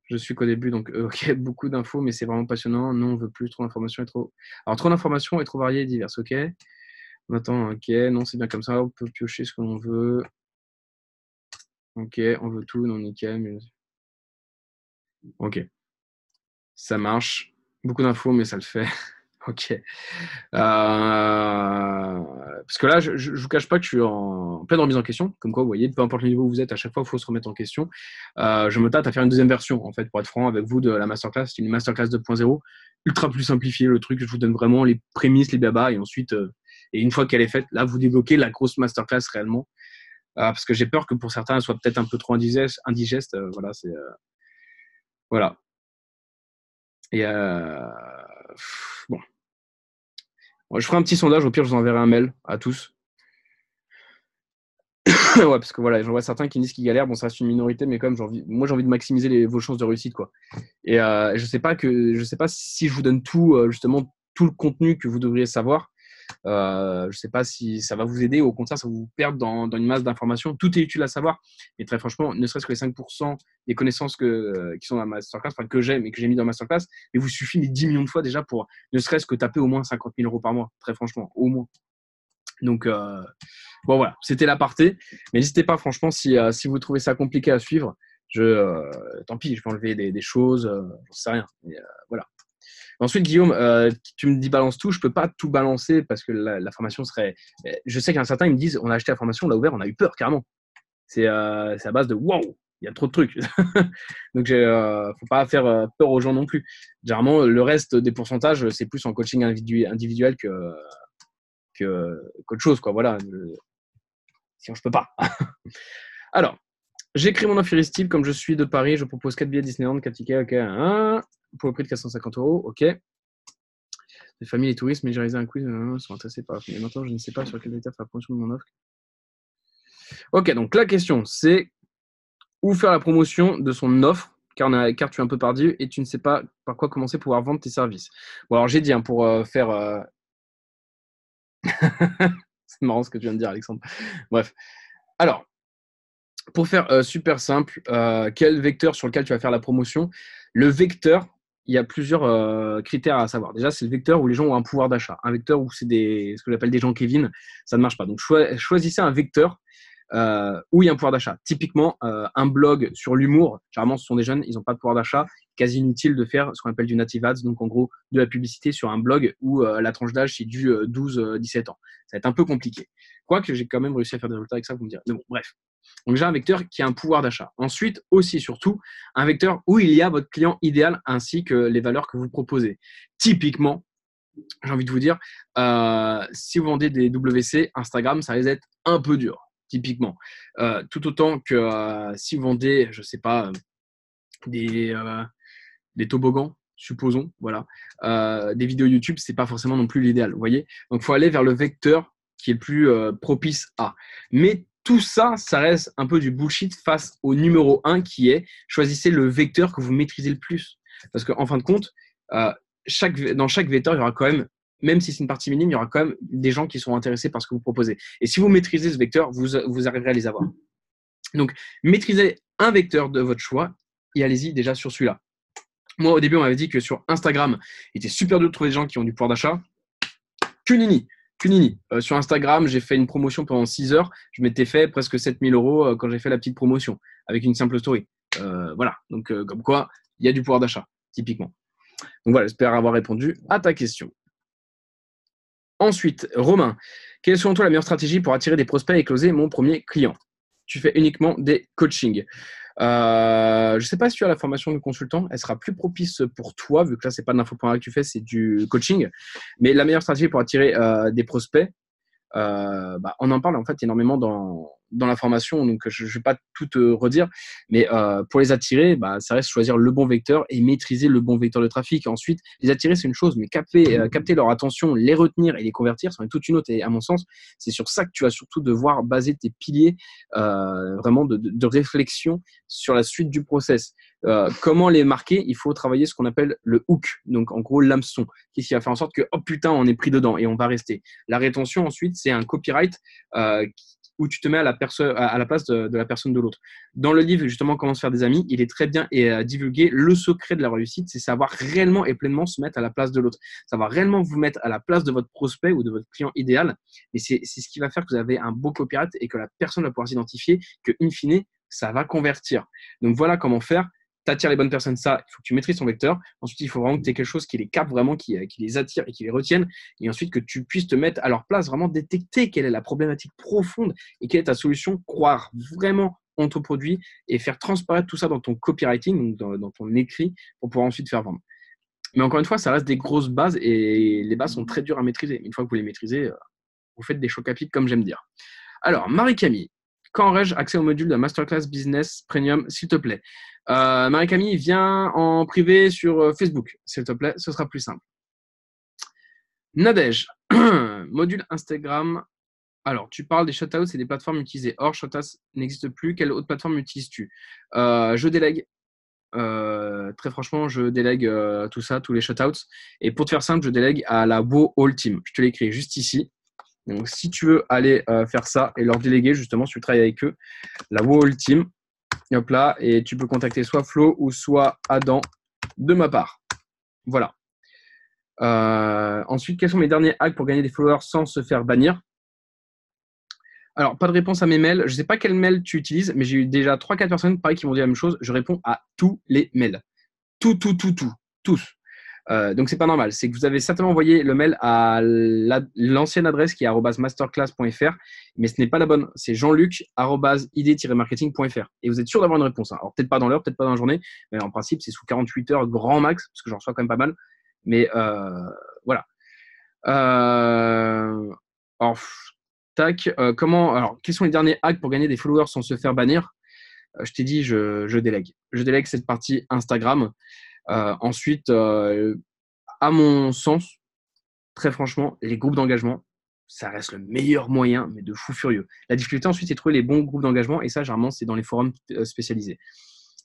Speaker 1: Je suis qu'au début, donc ok, beaucoup d'infos, mais c'est vraiment passionnant. Non, on veut plus trop d'informations et trop. Alors, trop d'informations et trop variées et diverses, ok. On attend, ok. Non, c'est bien comme ça. On peut piocher ce que l'on veut. Ok, on veut tout, non, nickel. Mais... ok, ça marche. Beaucoup d'infos, mais ça le fait. Ok. Parce que là, je vous cache pas que je suis en pleine remise en question. Comme quoi, vous voyez, peu importe le niveau où vous êtes, à chaque fois, il faut se remettre en question. Je me tâte à faire une deuxième version, en fait, pour être franc avec vous, de la masterclass. C'est une masterclass 2.0, ultra plus simplifiée. Le truc, je vous donne vraiment les prémices, les babas, et ensuite, et une fois qu'elle est faite, là, vous débloquez la grosse masterclass réellement. Parce que j'ai peur que pour certains, elle soit peut-être un peu trop indigeste. Voilà, c'est voilà. Et bon. Je ferai un petit sondage, au pire, je vous enverrai un mail à tous. Ouais, parce que voilà, j'en vois certains qui me disent qu'ils galèrent. Bon, ça reste une minorité, mais quand même, moi, j'ai envie de maximiser vos chances de réussite, quoi. Et je sais pas si je vous donne tout, justement, tout le contenu que vous devriez savoir. Je sais pas si ça va vous aider ou au contraire, ça va vous perdre dans une masse d'informations. Tout est utile à savoir. Et très franchement, ne serait-ce que les 5% des connaissances qui sont dans la masterclass, enfin, que j'ai, mais que j'ai mis dans la masterclass, il vous suffit les 10 millions de fois déjà pour ne serait-ce que taper au moins 50 000 € par mois. Très franchement, au moins. Donc, bon, voilà, c'était l'aparté. Mais n'hésitez pas, franchement, si vous trouvez ça compliqué à suivre, tant pis, je vais enlever des choses, j'en sais rien. Mais, voilà. Ensuite, Guillaume, tu me dis balance tout. Je ne peux pas tout balancer parce que la formation serait. Je sais qu'il y a certains, ils me disent on a acheté la formation, on l'a ouvert, on a eu peur carrément. C'est à base de waouh, il y a trop de trucs. Donc, il ne faut pas faire peur aux gens non plus. Généralement, le reste des pourcentages, c'est plus en coaching individuel qu'autre chose, quoi. Voilà. Sinon, je peux pas. Alors, j'ai créé mon offre irrésistible. Comme je suis de Paris, je propose 4 billets Disneyland, 4 tickets, ok, pour le prix de 450 €, ok. Les familles et touristes, mais j'ai réalisé un quiz, sont intéressés par la fin. Et maintenant, je ne sais pas sur quelle étape faire la promotion de mon offre. Ok, donc la question, c'est où faire la promotion de son offre, car tu es un peu perdu et tu ne sais pas par quoi commencer pour pouvoir vendre tes services. Bon, alors j'ai dit, pour faire... c'est marrant ce que tu viens de dire, Alexandre. Bref. Alors, pour faire super simple, quel vecteur sur lequel tu vas faire la promotion? Le vecteur, il y a plusieurs critères à savoir. Déjà, c'est le vecteur où les gens ont un pouvoir d'achat. Un vecteur où c'est ce que j'appelle des gens Kevin, ça ne marche pas. Donc, choisissez un vecteur où il y a un pouvoir d'achat. Typiquement, un blog sur l'humour, généralement, ce sont des jeunes, ils n'ont pas de pouvoir d'achat. Quasi inutile de faire ce qu'on appelle du native ads, donc en gros, de la publicité sur un blog où la tranche d'âge, c'est du 12-17 ans. Ça va être un peu compliqué. Quoique, j'ai quand même réussi à faire des résultats avec ça, vous me direz. Mais bon, bref. Donc, j'ai un vecteur qui a un pouvoir d'achat. Ensuite, aussi, surtout, un vecteur où il y a votre client idéal ainsi que les valeurs que vous proposez. Typiquement, j'ai envie de vous dire, si vous vendez des WC, Instagram, ça risque d'être un peu dur, typiquement. Tout autant que si vous vendez, je ne sais pas, des toboggans, supposons, voilà, des vidéos YouTube, ce n'est pas forcément non plus l'idéal, vous voyez. Donc, il faut aller vers le vecteur qui est le plus propice à. Mais tout ça, ça reste un peu du bullshit face au numéro 1 qui est choisissez le vecteur que vous maîtrisez le plus. Parce qu'en fin de compte, dans chaque vecteur, il y aura quand même si c'est une partie minime, il y aura quand même des gens qui sont intéressés par ce que vous proposez. Et si vous maîtrisez ce vecteur, vous arriverez à les avoir. Donc, maîtrisez un vecteur de votre choix et allez-y déjà sur celui-là. Moi, au début, on m'avait dit que sur Instagram, il était super dur de trouver des gens qui ont du pouvoir d'achat. Cunini. Sur Instagram, j'ai fait une promotion pendant 6 heures. Je m'étais fait presque 7 000 € quand j'ai fait la petite promotion avec une simple story. Voilà. Donc, comme quoi, il y a du pouvoir d'achat, typiquement. Donc voilà, j'espère avoir répondu à ta question. Ensuite, Romain, quelle est selon toi la meilleure stratégie pour attirer des prospects et closer mon premier client? Tu fais uniquement des coachings. Je ne sais pas si tu as la formation de consultant, elle sera plus propice pour toi, vu que là, ce n'est pas de l'info.a que tu fais, c'est du coaching. Mais la meilleure stratégie pour attirer des prospects, on en parle en fait énormément dans la formation, donc je ne vais pas tout te redire, mais pour les attirer, ça reste choisir le bon vecteur et maîtriser le bon vecteur de trafic. Ensuite, les attirer, c'est une chose, mais capter leur attention, les retenir et les convertir, c'en est toute une autre. Et à mon sens, c'est sur ça que tu vas surtout devoir baser tes piliers vraiment de réflexion sur la suite du process. Comment les marquer? Il faut travailler ce qu'on appelle le hook, donc en gros l'hameçon, qui va faire en sorte que oh putain, on est pris dedans et on va rester. La rétention ensuite, c'est un copyright où tu te mets à la place de la personne de l'autre. Dans le livre, justement, Comment se faire des amis, il est très bien divulgué le secret de la réussite, c'est savoir réellement et pleinement se mettre à la place de l'autre. Ça va réellement vous mettre à la place de votre prospect ou de votre client idéal. Et c'est ce qui va faire que vous avez un beau copyright et que la personne va pouvoir s'identifier que, in fine, ça va convertir. Donc, voilà comment faire. Tu attires les bonnes personnes, ça, il faut que tu maîtrises ton vecteur. Ensuite, il faut vraiment que tu aies quelque chose qui les capte vraiment, qui les attire et qui les retienne. Et ensuite, que tu puisses te mettre à leur place, vraiment détecter quelle est la problématique profonde et quelle est ta solution, croire vraiment en ton produit et faire transparaître tout ça dans ton copywriting, donc dans ton écrit, pour pouvoir ensuite faire vendre. Mais encore une fois, ça reste des grosses bases et les bases sont très dures à maîtriser. Une fois que vous les maîtrisez, vous faites des chocs à pic, comme j'aime dire. Alors, Marie-Camille, quand aurais-je accès au module de Masterclass Business Premium, s'il te plaît? Marie-Camille, viens en privé sur Facebook, s'il te plaît, ce sera plus simple. Nadège, module Instagram. Alors, tu parles des shoutouts et des plateformes utilisées. Or, shoutouts n'existe plus. Quelle autre plateforme utilises-tu? Je délègue. Très franchement, je délègue tout ça, tous les shoutouts. Et pour te faire simple, je délègue à la Wow All Team. Je te l'ai écrit juste ici. Donc, si tu veux aller faire ça et leur déléguer, justement, si tu travailles avec eux, la Wow All Team, hop là, et tu peux contacter soit Flo ou soit Adam de ma part. Voilà. Ensuite, quels sont mes derniers hacks pour gagner des followers sans se faire bannir? Alors, pas de réponse à mes mails. Je ne sais pas quel mail tu utilises, mais j'ai eu déjà 3-4 personnes pareil, qui m'ont dit la même chose. Je réponds à tous les mails. Tous. Donc, ce n'est pas normal. C'est que vous avez certainement envoyé le mail à l'ancienne adresse qui est @masterclass.fr, mais ce n'est pas la bonne. C'est jeanluc@id-marketing.fr. Et vous êtes sûr d'avoir une réponse. Alors, peut-être pas dans l'heure, peut-être pas dans la journée, mais en principe, c'est sous 48 heures grand max, parce que j'en reçois quand même pas mal. Mais voilà. Alors, tac. Alors, quels sont les derniers hacks pour gagner des followers sans se faire bannir? Je t'ai dit, je délègue. Je délègue cette partie Instagram. Ensuite, à mon sens, très franchement, les groupes d'engagement, ça reste le meilleur moyen, mais de fou furieux. La difficulté ensuite, c'est de trouver les bons groupes d'engagement, et ça, généralement, c'est dans les forums spécialisés.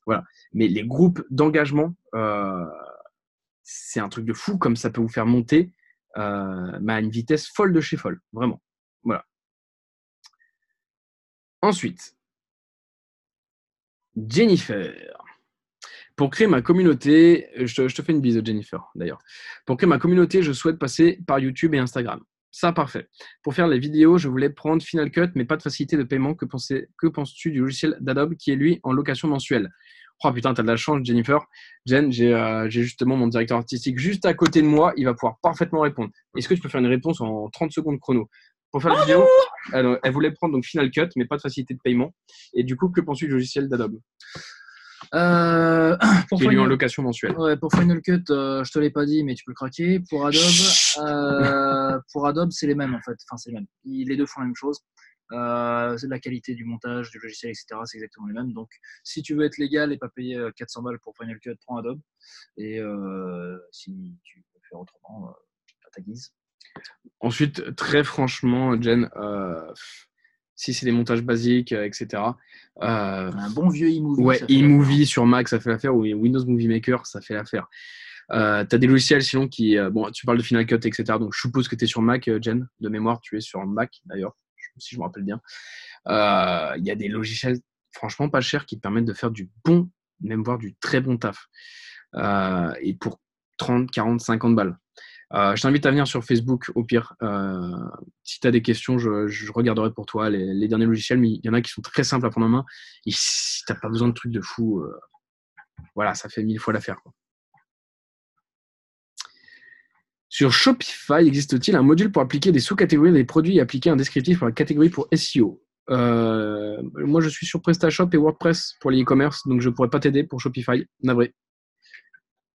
Speaker 1: Voilà. Mais les groupes d'engagement, c'est un truc de fou, comme ça peut vous faire monter à une vitesse folle de chez folle. Vraiment. Voilà. Ensuite, Jennifer. Pour créer ma communauté, je te fais une bise, Jennifer, d'ailleurs. Pour créer ma communauté, je souhaite passer par YouTube et Instagram. Ça, parfait. Pour faire les vidéos, je voulais prendre Final Cut, mais pas de facilité de paiement. Que penses-tu du logiciel d'Adobe qui est, lui, en location mensuelle? Oh putain, t'as de la chance, Jennifer. Jen, j'ai justement mon directeur artistique juste à côté de moi. Il va pouvoir parfaitement répondre. Est-ce que tu peux faire une réponse en 30 secondes chrono? Pour faire la vidéo, elle voulait prendre donc Final Cut, mais pas de facilité de paiement. Et du coup, que penses-tu du logiciel d'Adobe?
Speaker 2: Pour
Speaker 1: qui est lui en location mensuelle.
Speaker 2: Ouais, pour Final Cut, je te l'ai pas dit, mais tu peux le craquer. Pour Adobe, c'est les mêmes en fait. Enfin, c'est les mêmes. Les deux font la même chose. C'est de la qualité du montage, du logiciel, etc. C'est exactement les mêmes. Donc, si tu veux être légal et pas payer 400 balles pour Final Cut, prends Adobe. Et si tu veux faire autrement, à ta guise.
Speaker 1: Ensuite, très franchement, Jen, si c'est des montages basiques, etc.
Speaker 2: Un bon vieux eMovie.
Speaker 1: Ouais, eMovie sur Mac, ça fait l'affaire, ou Windows Movie Maker, ça fait l'affaire. Tu as des logiciels sinon qui. Bon, tu parles de Final Cut, etc. Donc, je suppose que tu es sur Mac, Jen. De mémoire, tu es sur Mac, d'ailleurs, si je me rappelle bien. Il y a des logiciels, franchement, pas chers qui te permettent de faire du bon, même voire du très bon taf. Et pour 30, 40, 50 balles. Je t'invite à venir sur Facebook, au pire. Si tu as des questions, je regarderai pour toi les derniers logiciels, mais il y en a qui sont très simples à prendre en main. Et si tu n'as pas besoin de trucs de fou, voilà, ça fait 1000 fois l'affaire, quoi. Sur Shopify, existe-t-il un module pour appliquer des sous-catégories des produits et appliquer un descriptif pour la catégorie pour SEO? Moi, je suis sur PrestaShop et WordPress pour les e-commerce, donc je ne pourrais pas t'aider pour Shopify. Navré.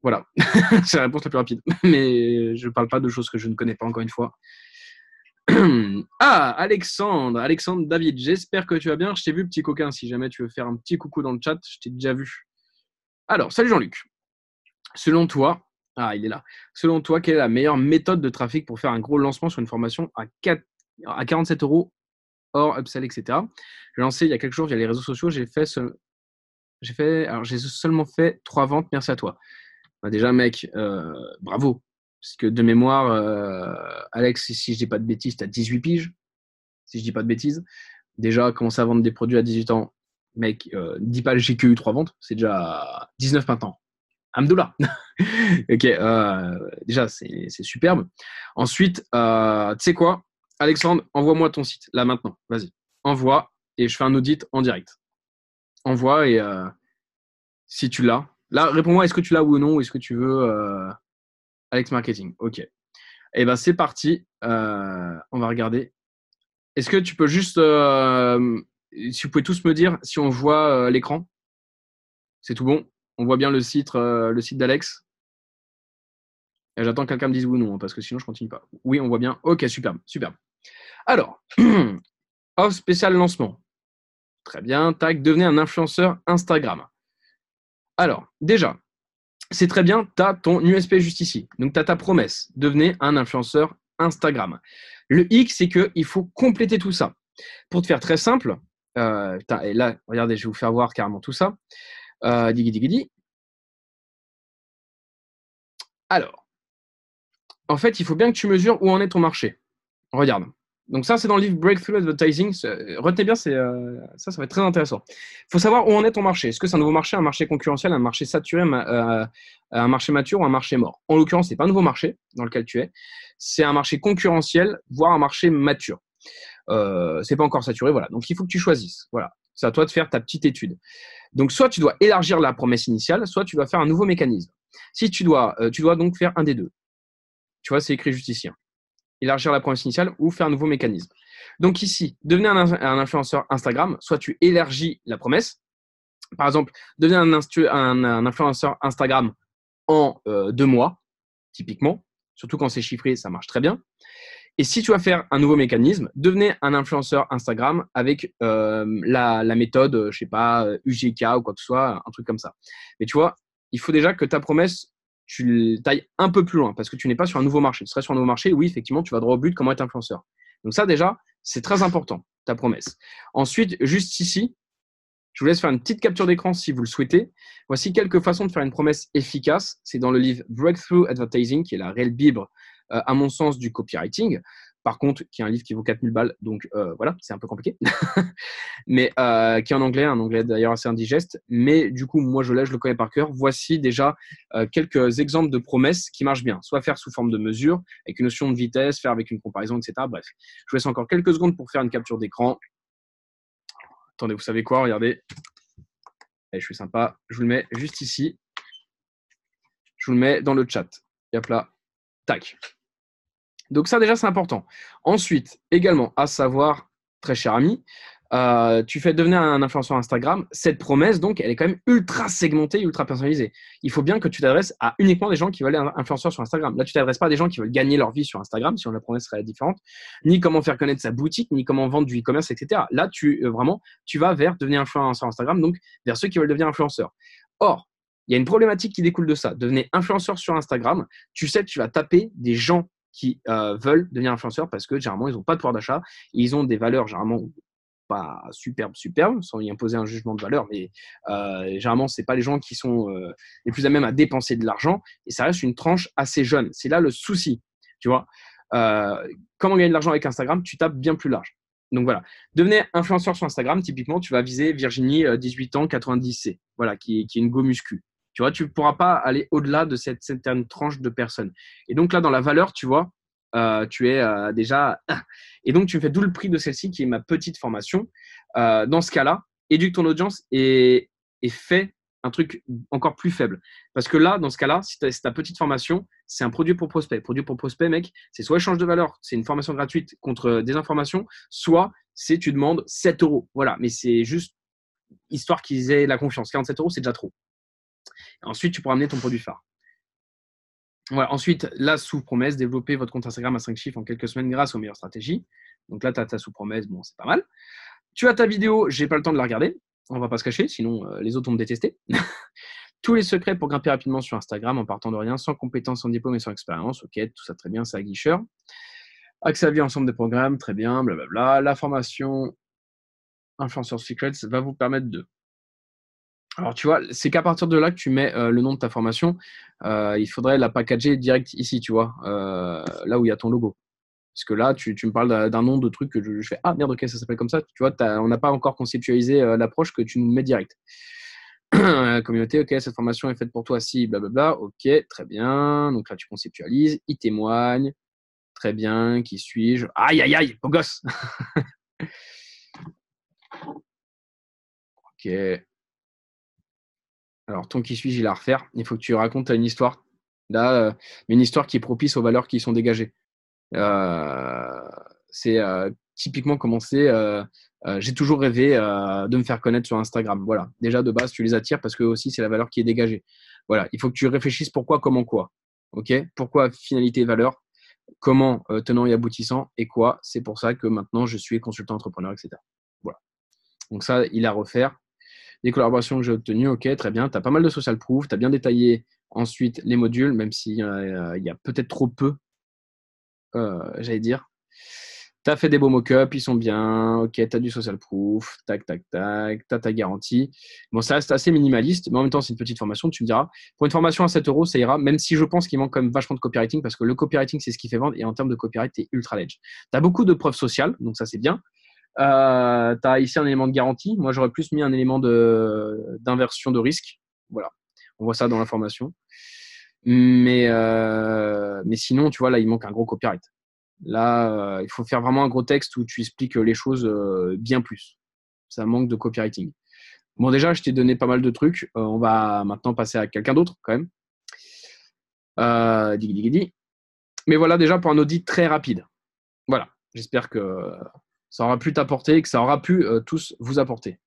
Speaker 1: Voilà, c'est la réponse la plus rapide. Mais je ne parle pas de choses que je ne connais pas, encore une fois. Ah, Alexandre David, j'espère que tu vas bien. Je t'ai vu, petit coquin, si jamais tu veux faire un petit coucou dans le chat, je t'ai déjà vu. Alors, salut Jean-Luc. Selon toi, il est là. Selon toi, quelle est la meilleure méthode de trafic pour faire un gros lancement sur une formation à 47 € hors upsell, etc. J'ai lancé il y a quelques jours via les réseaux sociaux. J'ai seulement fait 3 ventes. Merci à toi. Déjà, mec, bravo. Parce que de mémoire, Alex, si je dis pas de bêtises, tu as 18 piges. Si je dis pas de bêtises. Déjà, commencer à vendre des produits à 18 ans, mec, dis pas j'ai que eu 3 ventes, c'est déjà 19 maintenant. Hamdoullah. Ok, déjà, c'est superbe. Ensuite, tu sais quoi, Alexandre, envoie-moi ton site, là maintenant, vas-y. Envoie, et je fais un audit en direct. Envoie, et si tu l'as. Là, réponds-moi, est-ce que tu l'as oui ou non, ou est-ce que tu veux Alex Marketing. Ok. Eh ben, c'est parti. On va regarder. Est-ce que tu peux juste, si vous pouvez tous me dire si on voit l'écran, c'est tout bon. On voit bien le site d'Alex. Et j'attends que quelqu'un me dise oui ou non, hein, parce que sinon je continue pas. Oui, on voit bien. Ok, superbe, superbe. Alors, offre spécial lancement. Très bien. Tac, devenez un influenceur Instagram. Alors, déjà, c'est très bien, tu as ton USP juste ici. Donc, tu as ta promesse. Devenez un influenceur Instagram. Le hic, c'est qu'il faut compléter tout ça. Pour te faire très simple, et là, regardez, je vais vous faire voir carrément tout ça. Diggy, diggy, diggy. Alors, en fait, il faut bien que tu mesures où en est ton marché. Regarde. Donc ça, c'est dans le livre Breakthrough Advertising. Retenez bien, ça va être très intéressant. Il faut savoir où en est ton marché. Est-ce que c'est un nouveau marché, un marché concurrentiel, un marché saturé, un marché mature ou un marché mort? En l'occurrence, ce n'est pas un nouveau marché dans lequel tu es. C'est un marché concurrentiel, voire un marché mature. C'est pas encore saturé, voilà. Donc il faut que tu choisisses. Voilà. C'est à toi de faire ta petite étude. Donc soit tu dois élargir la promesse initiale, soit tu dois faire un nouveau mécanisme. Si tu dois donc faire un des deux. Tu vois, c'est écrit juste ici. Élargir la promesse initiale ou faire un nouveau mécanisme. Donc ici, devenez un influenceur Instagram, soit tu élargis la promesse. Par exemple, devenez un influenceur Instagram en 2 mois, typiquement. Surtout quand c'est chiffré, ça marche très bien. Et si tu vas faire un nouveau mécanisme, devenez un influenceur Instagram avec la méthode, je sais pas, UGK ou quoi que ce soit, un truc comme ça. Mais tu vois, il faut déjà que ta promesse, tu tailles un peu plus loin parce que tu n'es pas sur un nouveau marché. Tu serais sur un nouveau marché, oui, effectivement, tu vas droit au but, comment être influenceur. Donc ça, déjà, c'est très important, ta promesse. Ensuite, juste ici, je vous laisse faire une petite capture d'écran si vous le souhaitez. Voici quelques façons de faire une promesse efficace. C'est dans le livre Breakthrough Advertising, qui est la réelle bible, à mon sens, du copywriting. Par contre, qui est un livre qui vaut 4000 balles, donc voilà, c'est un peu compliqué. Mais qui est en anglais, un anglais d'ailleurs assez indigeste. Mais du coup, moi, je le connais par cœur. Voici déjà quelques exemples de promesses qui marchent bien. Soit faire sous forme de mesure, avec une notion de vitesse, faire avec une comparaison, etc. Bref, je vous laisse encore quelques secondes pour faire une capture d'écran. Attendez, vous savez quoi? Regardez. Allez, je suis sympa. Je vous le mets juste ici. Je vous le mets dans le chat. Et hop là. Tac. Donc ça, déjà, c'est important. Ensuite, également, à savoir, très cher ami, tu fais devenir un influenceur Instagram. Cette promesse, donc, elle est quand même ultra segmentée, ultra personnalisée. Il faut bien que tu t'adresses à uniquement des gens qui veulent être influenceurs sur Instagram. Là, tu t'adresses pas à des gens qui veulent gagner leur vie sur Instagram, si la promesse serait différente, ni comment faire connaître sa boutique, ni comment vendre du e-commerce, etc. Là, tu vas vers devenir influenceur Instagram, donc vers ceux qui veulent devenir influenceurs. Or, il y a une problématique qui découle de ça. Devenir influenceur sur Instagram, tu sais que tu vas taper des gens qui veulent devenir influenceurs parce que généralement, ils n'ont pas de pouvoir d'achat, ils ont des valeurs généralement pas superbes, sans y imposer un jugement de valeur, mais généralement, ce n'est pas les gens qui sont les plus à même à dépenser de l'argent, et ça reste une tranche assez jeune. C'est là le souci, tu vois. Comment gagner de l'argent avec Instagram? Tu tapes bien plus large. Donc voilà, devenez influenceur sur Instagram, typiquement, tu vas viser Virginie, 18 ans, 90C, voilà, qui est une go muscu. Tu vois, tu ne pourras pas aller au-delà de cette certaine tranche de personnes. Et donc là, dans la valeur, tu vois, tu es déjà… Et donc, tu me fais d'où le prix de celle-ci, qui est ma petite formation. Dans ce cas-là, éduque ton audience et fais un truc encore plus faible. Parce que là, dans ce cas-là, si ta petite formation, c'est un produit pour prospect. Produit pour prospect, mec, c'est soit échange de valeur, c'est une formation gratuite contre des informations, soit c'est tu demandes 7 euros. Voilà, mais c'est juste histoire qu'ils aient la confiance. 47 euros, c'est déjà trop. Et ensuite, tu pourras amener ton produit phare. Voilà. Ensuite, la sous-promesse, développer votre compte Instagram à 5 chiffres en quelques semaines grâce aux meilleures stratégies. Donc là, tu as ta sous-promesse, bon, c'est pas mal. Tu as ta vidéo, j'ai pas le temps de la regarder. On va pas se cacher, sinon les autres vont me détester. Tous les secrets pour grimper rapidement sur Instagram en partant de rien, sans compétences, sans diplôme et sans expérience. Ok, tout ça très bien, c'est aguicheur. Accès à vie ensemble des programmes, très bien, blablabla. La formation Influencer Secrets va vous permettre de… Alors, tu vois, c'est qu'à partir de là que tu mets le nom de ta formation. Il faudrait la packager direct ici, tu vois, là où il y a ton logo. Parce que là, tu me parles d'un nom de truc que je fais, ah merde, ok, ça s'appelle comme ça. Tu vois, on n'a pas encore conceptualisé l'approche que tu nous mets direct. Communauté, ok, cette formation est faite pour toi, si, blablabla, ok, très bien. Donc là, tu conceptualises, il témoigne, très bien, qui suis-je? Aïe, aïe, aïe, beau gosse. Ok. Alors, ton qui suis-je, il a à refaire. Il faut que tu racontes une histoire. Là, mais une histoire qui est propice aux valeurs qui sont dégagées. C'est typiquement commencer. J'ai toujours rêvé de me faire connaître sur Instagram. Voilà. Déjà, de base, tu les attires parce que aussi, c'est la valeur qui est dégagée. Voilà. Il faut que tu réfléchisses pourquoi, comment, quoi. OK? Pourquoi, finalité, valeur. Comment, tenant et aboutissant. Et quoi? C'est pour ça que maintenant, je suis consultant entrepreneur, etc. Voilà. Donc ça, il a à refaire. Les collaborations que j'ai obtenues, ok, très bien. Tu as pas mal de social proof. Tu as bien détaillé ensuite les modules, même s'il y a peut-être trop peu, j'allais dire. Tu as fait des beaux mock-ups, ils sont bien. Ok, tu as du social proof. Tac, tac, tac. Tu as ta garantie. Bon, ça reste assez minimaliste, mais en même temps, c'est une petite formation. Tu me diras, pour une formation à 7 euros, ça ira, même si je pense qu'il manque quand même vachement de copywriting, parce que le copywriting, c'est ce qui fait vendre. Et en termes de copyright, tu es ultra ledge. Tu as beaucoup de preuves sociales, donc ça, c'est bien. Tu as ici un élément de garantie. Moi, j'aurais plus mis un élément d'inversion de risque. Voilà. On voit ça dans l'information. Mais sinon, tu vois, là, il manque un gros copyright. Là, il faut faire vraiment un gros texte où tu expliques les choses bien plus. Ça manque de copywriting. Bon, déjà, je t'ai donné pas mal de trucs. On va maintenant passer à quelqu'un d'autre, quand même. Mais voilà, déjà, pour un audit très rapide. Voilà. J'espère que ça aura pu t'apporter et que ça aura pu tous vous apporter.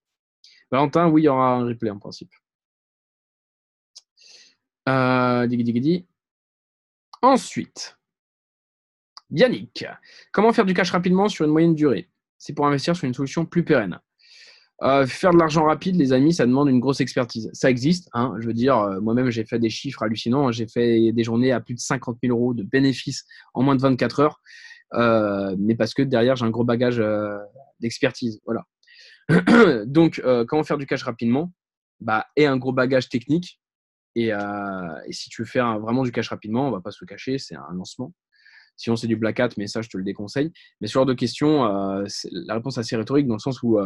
Speaker 1: Valentin, oui, il y aura un replay en principe. Ensuite, Yannick, comment faire du cash rapidement sur une moyenne durée? C'est pour investir sur une solution plus pérenne. Faire de l'argent rapide, les amis, ça demande une grosse expertise. Ça existe, hein, je veux dire, moi-même, j'ai fait des chiffres hallucinants. J'ai fait des journées à plus de 50 000 euros de bénéfices en moins de 24 heures. Mais parce que derrière, j'ai un gros bagage d'expertise. Voilà. Donc, comment faire du cash rapidement? Et un gros bagage technique. Et si tu veux faire vraiment du cash rapidement, on ne va pas se le cacher, c'est un lancement. Sinon, c'est du black hat, mais ça, je te le déconseille. Mais ce genre de questions, la réponse est assez rhétorique dans le sens où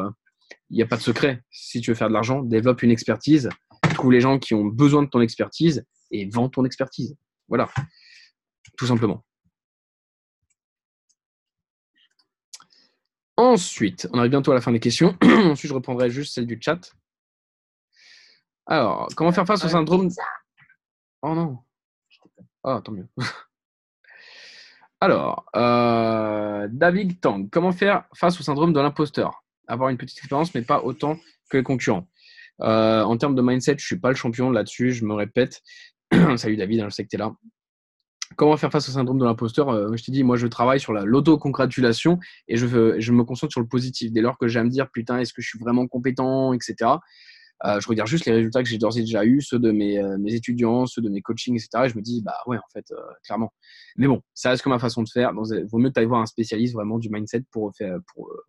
Speaker 1: il n'y a pas de secret. Si tu veux faire de l'argent, développe une expertise, trouve les gens qui ont besoin de ton expertise et vends ton expertise. Voilà, tout simplement. Ensuite, on arrive bientôt à la fin des questions. Ensuite, je reprendrai juste celle du chat. Alors, comment faire face au syndrome... Oh non. Ah, tant mieux. Alors, David Tang, comment faire face au syndrome de l'imposteur? Avoir une petite expérience, mais pas autant que les concurrents. En termes de mindset, je ne suis pas le champion là-dessus, je me répète. Salut David, je sais que tu es là. Comment faire face au syndrome de l'imposteur? Je t'ai dit, moi je travaille sur l'auto-congratulation et je me concentre sur le positif. Dès lors que j'ai à me dire, putain, est-ce que je suis vraiment compétent, etc. Je regarde juste les résultats que j'ai d'ores et déjà eus, ceux de mes étudiants, ceux de mes coachings, etc. Et je me dis, bah ouais, en fait, clairement. Mais bon, ça reste que ma façon de faire. Donc, il vaut mieux que tu ailles voir un spécialiste vraiment du mindset pour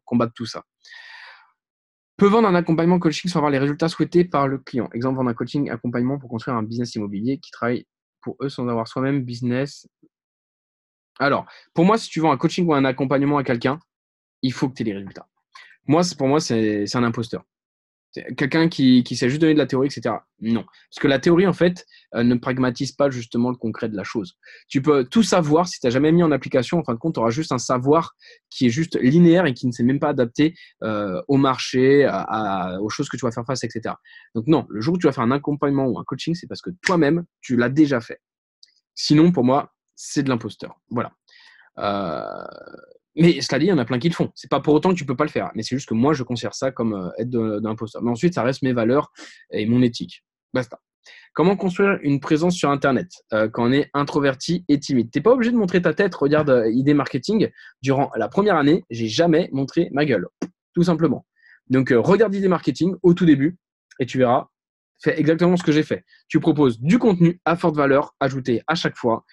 Speaker 1: combattre tout ça. Peut vendre un accompagnement coaching sans avoir les résultats souhaités par le client. Exemple, vendre un coaching accompagnement pour construire un business immobilier qui travaille pour eux sans avoir soi-même business. Alors, pour moi, si tu vends un coaching ou un accompagnement à quelqu'un, il faut que tu aies les résultats. Pour moi, c'est un imposteur. Quelqu'un qui sait juste donner de la théorie, etc. Non. Parce que la théorie, en fait, ne pragmatise pas justement le concret de la chose. Tu peux tout savoir, si tu n'as jamais mis en application, en fin de compte, tu auras juste un savoir qui est juste linéaire et qui ne s'est même pas adapté au marché, aux choses que tu vas faire face, etc. Donc non, le jour où tu vas faire un accompagnement ou un coaching, c'est parce que toi-même, tu l'as déjà fait. Sinon, pour moi, c'est de l'imposteur. Voilà. Mais cela dit, il y en a plein qui le font. C'est pas pour autant que tu peux pas le faire. Mais c'est juste que moi, je considère ça comme être d'un imposteur. Mais ensuite, ça reste mes valeurs et mon éthique. Basta. Comment construire une présence sur Internet quand on est introverti et timide? T'es pas obligé de montrer ta tête. Regarde ID Marketing. Durant la première année, j'ai jamais montré ma gueule. Tout simplement. Donc, regarde ID Marketing au tout début et tu verras. Fais exactement ce que j'ai fait. Tu proposes du contenu à forte valeur ajoutée à chaque fois.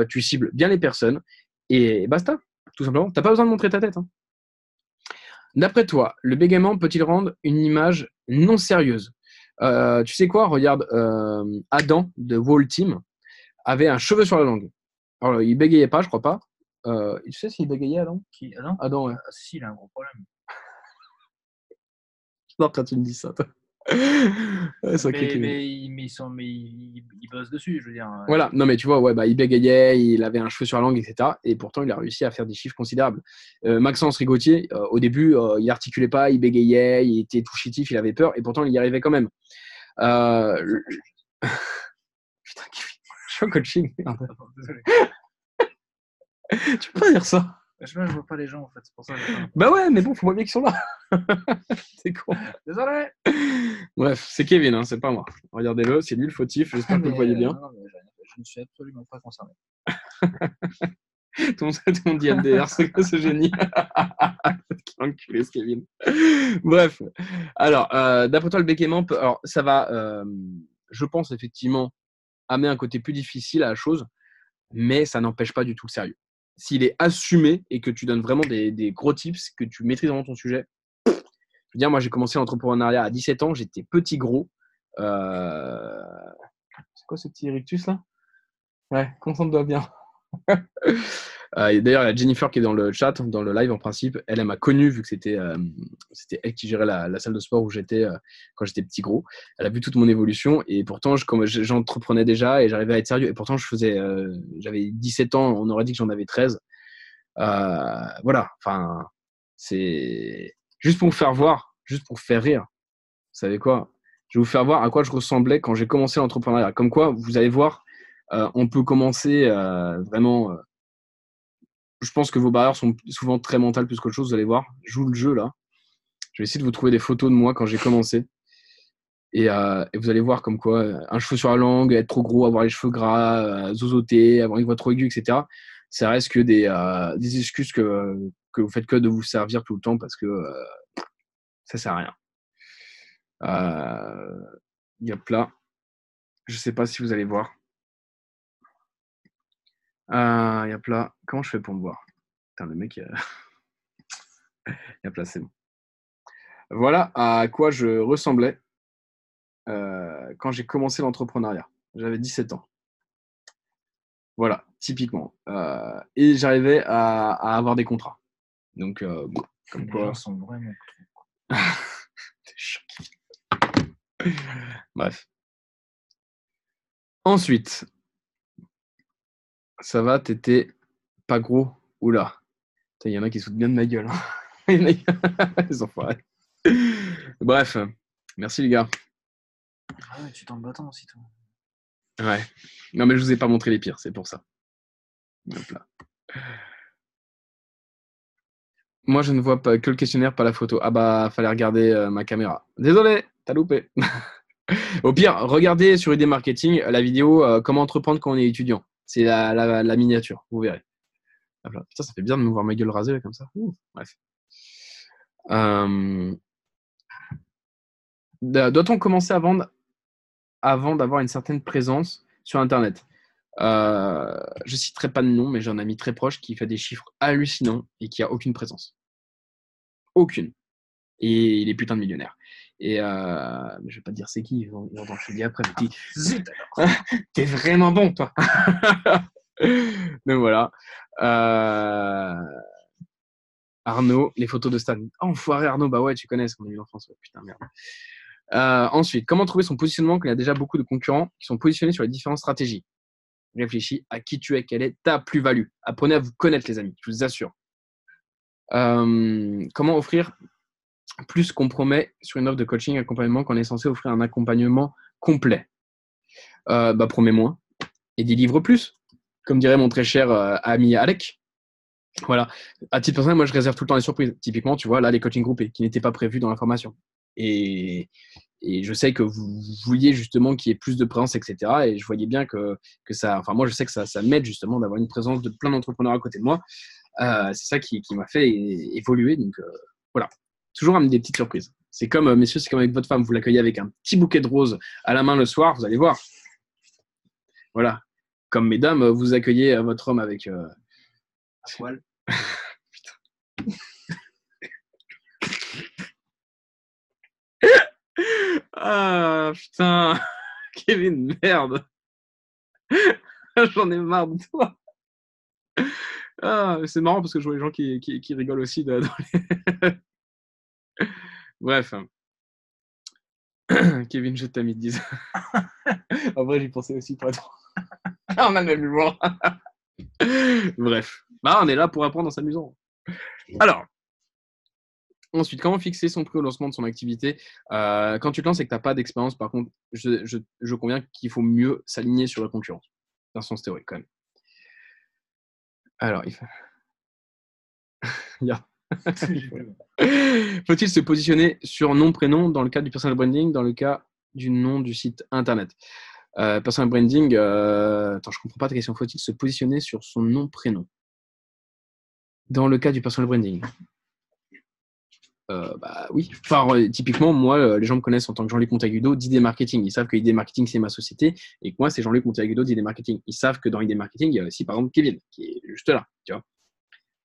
Speaker 1: Tu cibles bien les personnes et basta. Tout simplement. Tu n'as pas besoin de montrer ta tête. Hein. D'après toi, le bégaiement peut-il rendre une image non sérieuse? Tu sais quoi? Regarde, Adam de Wall Team avait un cheveu sur la langue. Alors, il bégayait pas, je crois pas. Tu sais s'il bégayait, Adam?
Speaker 2: Adam?
Speaker 1: Adam, ouais.
Speaker 2: Si, il a un gros problème.
Speaker 1: J'adore quand tu me dis ça, toi. Ouais, c'est ok, Kevin.
Speaker 2: Il bosse dessus, je veux dire.
Speaker 1: Voilà, non mais tu vois, ouais, bah, il bégayait, il avait un cheveu sur la langue, etc. Et pourtant, il a réussi à faire des chiffres considérables. Maxence Rigotier, au début, il articulait pas, il bégayait, il était tout chétif, il avait peur, et pourtant, il y arrivait quand même. Putain, Kevin, je suis en coaching. Merde.
Speaker 2: Désolé.
Speaker 1: Tu peux pas dire ça.
Speaker 2: Je vois pas les gens, en fait, c'est pour ça.
Speaker 1: Bah ouais, mais bon, faut voir bien qu'ils sont là. C'est con.
Speaker 2: Désolé.
Speaker 1: Bref, c'est Kevin, hein, c'est pas moi. Regardez-le, c'est lui le fautif, j'espère que vous le voyez bien.
Speaker 2: Non, mais je ne suis absolument pas concerné.
Speaker 1: Tout le monde dit MDR, c'est quoi ce génie? Quel enculé, ce Kevin. Bref, alors, d'après toi, le bégaiement, alors, ça va, je pense, effectivement, amener un côté plus difficile à la chose, mais ça n'empêche pas du tout le sérieux. S'il est assumé et que tu donnes vraiment des gros tips, que tu maîtrises vraiment ton sujet, je veux dire, moi, j'ai commencé l'entrepreneuriat à 17 ans, j'étais petit gros. C'est quoi ce petit rictus là? Ouais, concentre-toi bien. D'ailleurs, il y a Jennifer qui est dans le chat, dans le live en principe. Elle m'a connu vu que c'était elle qui gérait la salle de sport où j'étais quand j'étais petit gros. Elle a vu toute mon évolution et pourtant, j'entreprenais déjà et j'arrivais à être sérieux. Et pourtant, j'avais 17 ans, on aurait dit que j'en avais 13. Voilà, enfin, c'est juste pour vous faire voir, juste pour vous faire rire. Vous savez quoi? Je vais vous faire voir à quoi je ressemblais quand j'ai commencé l'entrepreneuriat. Comme quoi, vous allez voir, on peut commencer vraiment. Je pense que vos barrières sont souvent très mentales plus qu'autre chose. Vous allez voir, je joue le jeu là. Je vais essayer de vous trouver des photos de moi quand j'ai commencé. Et vous allez voir comme quoi, un cheveu sur la langue, être trop gros, avoir les cheveux gras, zozoter, avoir une voix trop aiguë, etc. Ça reste que des excuses que vous faites que de vous servir tout le temps parce que ça sert à rien. Yep là. Je sais pas si vous allez voir. Yep là. Comment je fais pour me voir? Putain, le mec, yep là, c'est bon. Voilà à quoi je ressemblais quand j'ai commencé l'entrepreneuriat. J'avais 17 ans. Voilà, typiquement. Et j'arrivais à avoir des contrats. Donc, bon, comme
Speaker 2: Les
Speaker 1: quoi.
Speaker 2: gens sont vraiment
Speaker 1: T'es choqué. Bref. Ensuite, ça va, t'étais pas gros. Oula. Il y en a qui se foutent bien de ma gueule. Les enfoirés. Bref, merci les gars.
Speaker 2: Ah ouais, tu t'en bats aussi, toi.
Speaker 1: Ouais. Non, mais je vous ai pas montré les pires, c'est pour ça. Hop là. Moi, je ne vois pas que le questionnaire, pas la photo. Ah bah, fallait regarder ma caméra. Désolé, t'as loupé. Au pire, regardez sur ID Marketing la vidéo comment entreprendre quand on est étudiant. C'est la miniature, vous verrez. Hop là. Putain, ça fait bien de me voir ma gueule rasée là, comme ça. Ouh, bref. Doit-on commencer à vendre avant d'avoir une certaine présence sur Internet? Je citerai pas de nom, mais j'ai un ami très proche qui fait des chiffres hallucinants et qui a aucune présence. Aucune. Et il est putain de millionnaire. Et je vais pas te dire c'est qui, je te dis après. Mais zut alors. T'es vraiment bon, toi. Donc voilà. Arnaud, les photos de Stan. Oh, enfoiré Arnaud, bah ouais, tu connais, c'est qu'on a eu l'enfance. Ouais, putain, merde. Ensuite, comment trouver son positionnement quand il y a déjà beaucoup de concurrents qui sont positionnés sur les différentes stratégies? Réfléchis à qui tu es, quelle est ta plus-value. Apprenez à vous connaître, les amis, je vous assure. Comment offrir plus qu'on promet sur une offre de coaching accompagnement qu'on est censé offrir un accompagnement complet? Promets moins et délivre plus, comme dirait mon très cher ami Alec. Voilà. À titre personnel, moi, je réserve tout le temps les surprises. Typiquement, tu vois, là, les coaching groupés qui n'étaient pas prévus dans la formation. Et je sais que vous vouliez justement qu'il y ait plus de présence, etc. Et je voyais bien que ça. Enfin, moi, je sais que ça m'aide justement d'avoir une présence de plein d'entrepreneurs à côté de moi. C'est ça qui m'a fait évoluer. Donc, voilà. Toujours amener des petites surprises. C'est comme, messieurs, c'est comme avec votre femme. Vous l'accueillez avec un petit bouquet de roses à la main le soir, vous allez voir. Voilà. Comme mesdames, vous accueillez votre homme avec.
Speaker 2: À poil.
Speaker 1: Putain. Ah, putain. Kevin, merde. J'en ai marre de toi. Ah, c'est marrant parce que je vois les gens qui rigolent aussi. Bref. Kevin, je t'aime, ils disent. En vrai, j'y pensais aussi pas trop. On a le même humour. Bref. Bah, on est là pour apprendre en s'amusant. Alors, ensuite, comment fixer son prix au lancement de son activité? Quand tu te lances et que tu n'as pas d'expérience, par contre, je conviens qu'il faut mieux s'aligner sur la concurrence. Dans son théorique, quand même. Alors, faut-il se positionner sur nom-prénom dans le cas du personal branding, dans le cas du nom du site internet? Personal branding, attends, je comprends pas ta question. Faut-il se positionner sur son nom-prénom dans le cas du personal branding? Bah oui. Enfin, typiquement, moi, les gens me connaissent en tant que Jean-Luc Montagudo d'ID Marketing. Ils savent que ID Marketing, c'est ma société et que moi, c'est Jean-Luc Montagudo d'ID Marketing. Ils savent que dans ID Marketing, il y a aussi, par exemple, Kevin, qui est juste là, tu vois.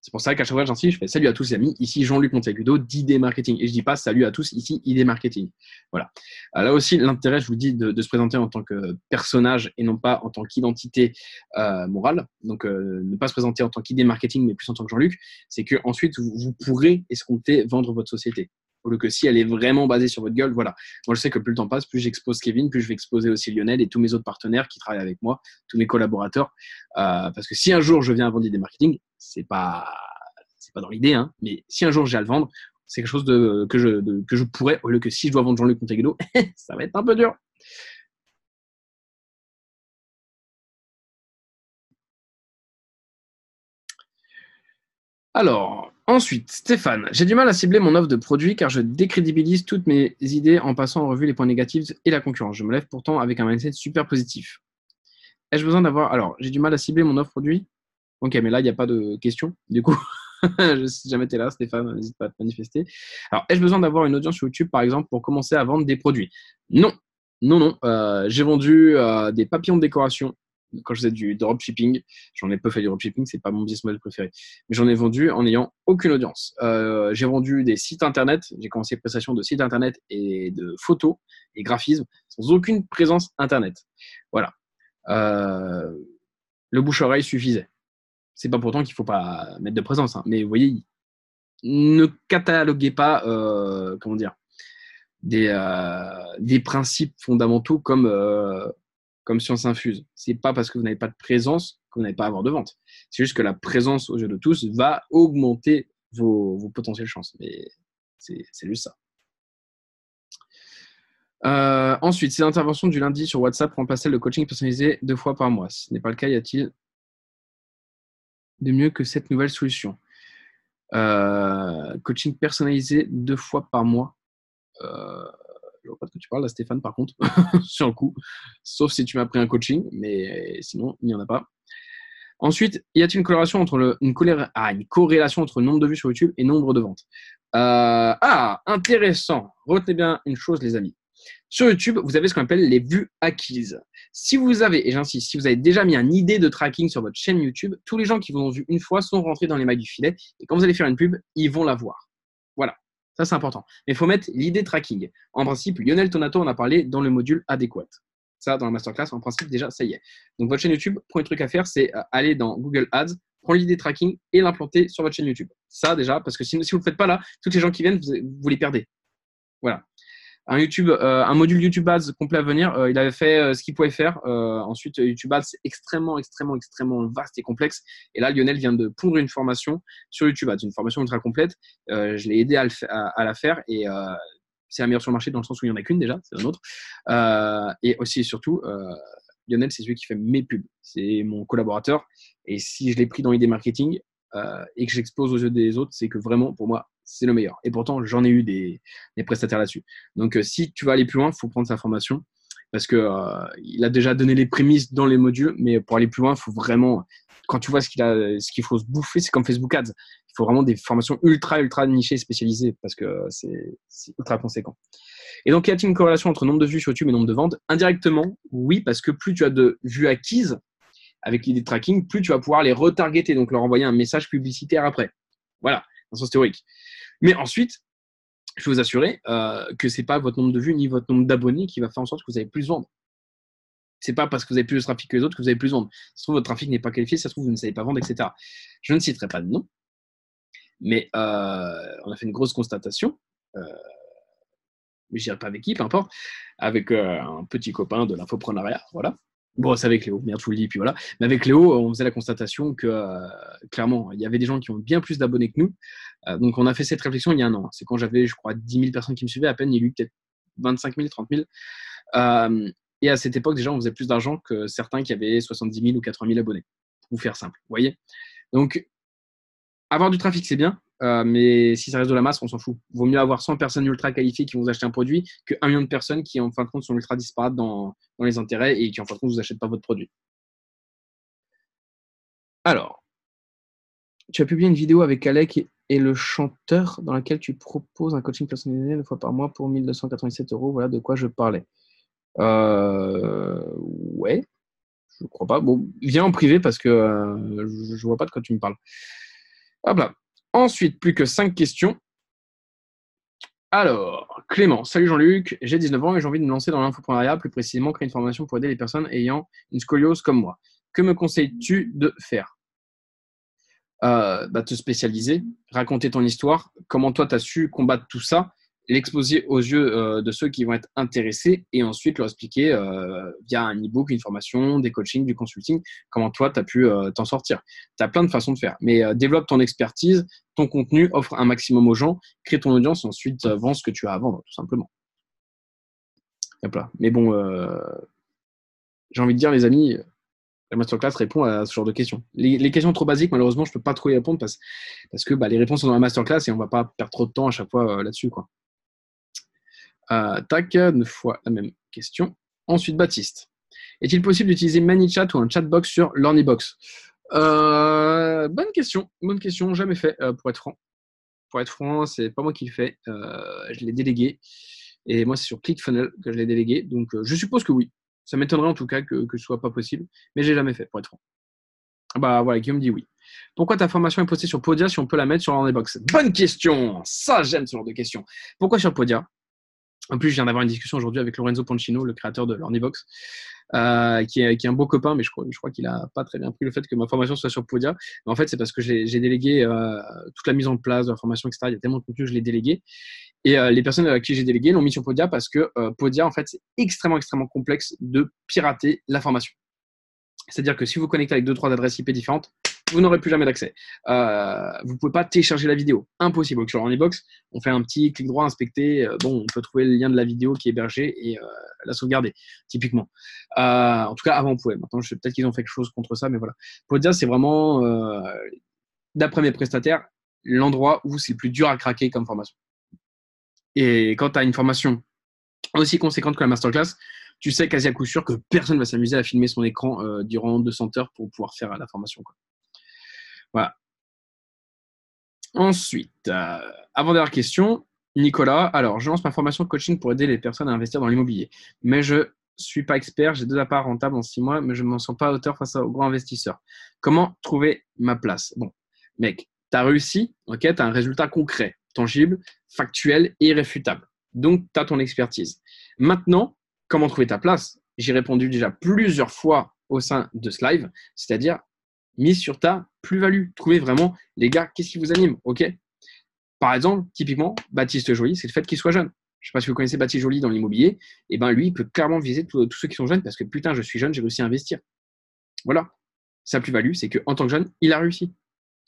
Speaker 1: C'est pour ça qu'à chaque fois que j'insiste, je fais salut à tous les amis, ici Jean-Luc Montagudo d'ID Marketing. Et je dis pas salut à tous, ici ID Marketing. Voilà. Là aussi, l'intérêt, je vous dis, de se présenter en tant que personnage et non pas en tant qu'identité morale. Donc, ne pas se présenter en tant qu'ID Marketing, mais plus en tant que Jean-Luc, c'est que ensuite vous pourrez escompter vendre votre société. Au lieu que si elle est vraiment basée sur votre gueule, voilà. Moi, je sais que plus le temps passe, plus j'expose Kevin, plus je vais exposer aussi Lionel et tous mes autres partenaires qui travaillent avec moi, tous mes collaborateurs. Parce que si un jour je viens à vendre des marketing, c'est pas dans l'idée, hein, mais si un jour j'ai à le vendre, c'est quelque chose que je pourrais, au lieu que si je dois vendre Jean-Luc Montagudo, ça va être un peu dur. Alors, ensuite, Stéphane, j'ai du mal à cibler mon offre de produit car je décrédibilise toutes mes idées en passant en revue les points négatifs et la concurrence. Je me lève pourtant avec un mindset super positif. Ai-je besoin d'avoir... Alors, j'ai du mal à cibler mon offre produit. Ok, mais là, il n'y a pas de question. Du coup, si jamais tu es là, Stéphane, n'hésite pas à te manifester. Alors, ai-je besoin d'avoir une audience sur YouTube, par exemple, pour commencer à vendre des produits? Non, non, non. J'ai vendu des papillons de décoration quand je faisais du dropshipping. J'en ai peu fait du dropshipping, c'est pas mon business model préféré. Mais j'en ai vendu en n'ayant aucune audience. J'ai vendu des sites internet. J'ai commencé prestation de sites internet et de photos et graphisme sans aucune présence internet. Voilà. Le bouche-oreille suffisait. C'est pas pourtant qu'il ne faut pas mettre de présence, hein. Mais vous voyez, ne cataloguez pas, comment dire, des principes fondamentaux comme science infuse. C'est pas parce que vous n'avez pas de présence que vous n'allez pas avoir de vente. C'est juste que la présence aux yeux de tous va augmenter vos potentielles chances. Mais c'est juste ça. Ensuite, ces interventions du lundi sur WhatsApp remplacent le coaching personnalisé 2 fois par mois. Si ce n'est pas le cas, y a-t-il de mieux que cette nouvelle solution? Coaching personnalisé 2 fois par mois. Je ne vois pas de quoi tu parles là, Stéphane, par contre, sur le coup. Sauf si tu m'as pris un coaching, mais sinon, il n'y en a pas. Ensuite, y a-t-il une corrélation entre une corrélation entre le nombre de vues sur YouTube et nombre de ventes? Intéressant. Retenez bien une chose, les amis. Sur YouTube, vous avez ce qu'on appelle les vues acquises. Si vous avez, et j'insiste, si vous avez déjà mis un idée de tracking sur votre chaîne YouTube, tous les gens qui vous ont vu une fois sont rentrés dans les mailles du filet. Et quand vous allez faire une pub, ils vont la voir. Voilà, ça c'est important. Mais il faut mettre l'idée tracking. En principe, Lionel Tonato en a parlé dans le module adéquat. Ça, dans la masterclass, en principe, déjà, ça y est. Donc, votre chaîne YouTube, premier truc à faire, c'est aller dans Google Ads, prendre l'idée tracking et l'implanter sur votre chaîne YouTube. Ça, déjà, parce que si vous ne le faites pas là, tous les gens qui viennent, vous les perdez. Voilà. Un module YouTube Ads complet à venir. Il avait fait ce qu'il pouvait faire. Ensuite, YouTube Ads, c'est extrêmement vaste et complexe. Et là, Lionel vient de pondre une formation sur YouTube Ads, une formation ultra complète. Je l'ai aidé à la faire et c'est la meilleure sur le marché dans le sens où il n'y en a qu'une déjà, c'est un autre. Et aussi et surtout, Lionel, c'est celui qui fait mes pubs. C'est mon collaborateur. Et si je l'ai pris dans l'idée marketing et que j'expose aux yeux des autres, c'est que vraiment, pour moi, c'est le meilleur. Et pourtant, j'en ai eu des prestataires là-dessus. Donc, si tu veux aller plus loin, il faut prendre sa formation parce que il a déjà donné les prémices dans les modules, mais pour aller plus loin, il faut vraiment, quand tu vois ce qu'il faut se bouffer, c'est comme Facebook Ads. Il faut vraiment des formations ultra nichées, spécialisées parce que c'est ultra conséquent. Et donc, y a-t-il une corrélation entre nombre de vues sur YouTube et nombre de ventes? Indirectement, oui, parce que plus tu as de vues acquises avec l'idée de tracking, plus tu vas pouvoir les retargeter, donc leur envoyer un message publicitaire après. Voilà, dans sens théorique. Mais ensuite, je peux vous assurer que ce n'est pas votre nombre de vues ni votre nombre d'abonnés qui va faire en sorte que vous allez plus vendre. C'est pas parce que vous avez plus de trafic que les autres que vous avez plus de vendre. Ça se trouve, votre trafic n'est pas qualifié, ça se trouve, vous ne savez pas vendre, etc. Je ne citerai pas de nom, mais on a fait une grosse constatation, mais je dirais pas avec qui, peu importe, avec un petit copain de l'infoprenariat, voilà. Bon, c'est avec Léo, merde, je vous le dis, puis voilà. Mais avec Léo, on faisait la constatation que, clairement, il y avait des gens qui ont bien plus d'abonnés que nous. Donc, on a fait cette réflexion il y a un an. C'est quand j'avais, je crois, 10 000 personnes qui me suivaient, à peine, il y a eu peut-être 25 000, 30 000. Et à cette époque, déjà, on faisait plus d'argent que certains qui avaient 70 000 ou 80 000 abonnés. Pour vous faire simple, vous voyez. Donc, avoir du trafic, c'est bien, mais si ça reste de la masse, on s'en fout. Vaut mieux avoir 100 personnes ultra qualifiées qui vont vous acheter un produit que 1 million de personnes qui, en fin de compte, sont ultra disparates dans les intérêts et qui, en fin de compte, ne vous achètent pas votre produit. Alors, tu as publié une vidéo avec Alec et le chanteur dans laquelle tu proposes un coaching personnalisé 1 fois par mois pour 1 287 €. Voilà de quoi je parlais. Ouais, je crois pas. Bon, viens en privé parce que je vois pas de quoi tu me parles. Hop là. Ensuite, plus que 5 questions. Alors, Clément, salut Jean-Luc, j'ai 19 ans et j'ai envie de me lancer dans l'infoprenariat, plus précisément créer une formation pour aider les personnes ayant une scoliose comme moi. Que me conseilles-tu de faire ? Te spécialiser, raconter ton histoire, comment toi tu as su combattre tout ça, l'exposer aux yeux de ceux qui vont être intéressés et ensuite leur expliquer via un e-book, une formation, des coachings, du consulting, comment toi tu as pu t'en sortir. Tu as plein de façons de faire, mais développe ton expertise, ton contenu, offre un maximum aux gens, crée ton audience, ensuite vends ce que tu as à vendre, tout simplement. Hop là. Mais bon, j'ai envie de dire, les amis, la masterclass répond à ce genre de questions. Les questions trop basiques, malheureusement, je ne peux pas trop y répondre parce que les réponses sont dans la masterclass et on ne va pas perdre trop de temps à chaque fois là-dessus, quoi. Tac, 9 fois la même question. Ensuite, Baptiste. Est-il possible d'utiliser ManyChat ou un chatbox sur l'Ornibox ? Bonne question, jamais fait, pour être franc. Pour être franc, c'est pas moi qui le fais. Je l'ai délégué. Et moi, c'est sur ClickFunnels que je l'ai délégué. Donc, je suppose que oui. Ça m'étonnerait en tout cas que ce soit pas possible. Mais je l'ai jamais fait, pour être franc. Bah voilà, Guillaume dit oui. Pourquoi ta formation est postée sur Podia si on peut la mettre sur l'Ornibox ? Bonne question. Ça, j'aime ce genre de questions. Pourquoi sur Podia ? En plus, je viens d'avoir une discussion aujourd'hui avec Lorenzo Pancino, le créateur de l'Ornibox, qui est un beau copain, mais je crois qu'il n'a pas très bien pris le fait que ma formation soit sur Podia. Mais en fait, c'est parce que j'ai délégué toute la mise en place de la formation, etc. Il y a tellement de contenu que je l'ai délégué. Et les personnes à qui j'ai délégué l'ont mis sur Podia parce que Podia, en fait, c'est extrêmement, extrêmement complexe de pirater la formation. C'est-à-dire que si vous connectez avec 2-3 adresses IP différentes, vous n'aurez plus jamais d'accès. Vous ne pouvez pas télécharger la vidéo. Impossible. Donc, sur l'Ornibox, on fait un petit clic droit, inspecter. On peut trouver le lien de la vidéo qui est hébergée et la sauvegarder, typiquement. En tout cas, avant, on pouvait. Maintenant, peut-être qu'ils ont fait quelque chose contre ça, mais voilà. Podia, c'est vraiment, d'après mes prestataires, l'endroit où c'est le plus dur à craquer comme formation. Et quand tu as une formation aussi conséquente que la masterclass, tu sais quasi à coup sûr que personne ne va s'amuser à filmer son écran durant 200 heures pour pouvoir faire la formation, quoi. Voilà. Ensuite, avant-dernière question, Nicolas. Alors, je lance ma formation de coaching pour aider les personnes à investir dans l'immobilier. Mais je ne suis pas expert, j'ai 2 apparts rentables en 6 mois, mais je ne m'en sens pas à hauteur face aux grands investisseurs. Comment trouver ma place ? Bon, mec, tu as réussi, ok, tu as un résultat concret, tangible, factuel et irréfutable. Donc, tu as ton expertise. Maintenant, comment trouver ta place ? J'ai répondu déjà plusieurs fois au sein de ce live, c'est-à-dire mise sur ta plus-value. Trouvez vraiment, les gars, qu'est-ce qui vous anime, ok ? Par exemple, typiquement, Baptiste Joly, c'est le fait qu'il soit jeune. Je ne sais pas si vous connaissez Baptiste Joly dans l'immobilier. Et ben lui, il peut clairement viser tous ceux qui sont jeunes parce que putain, je suis jeune, j'ai réussi à investir. Voilà. Sa plus-value, c'est qu'en tant que jeune, il a réussi.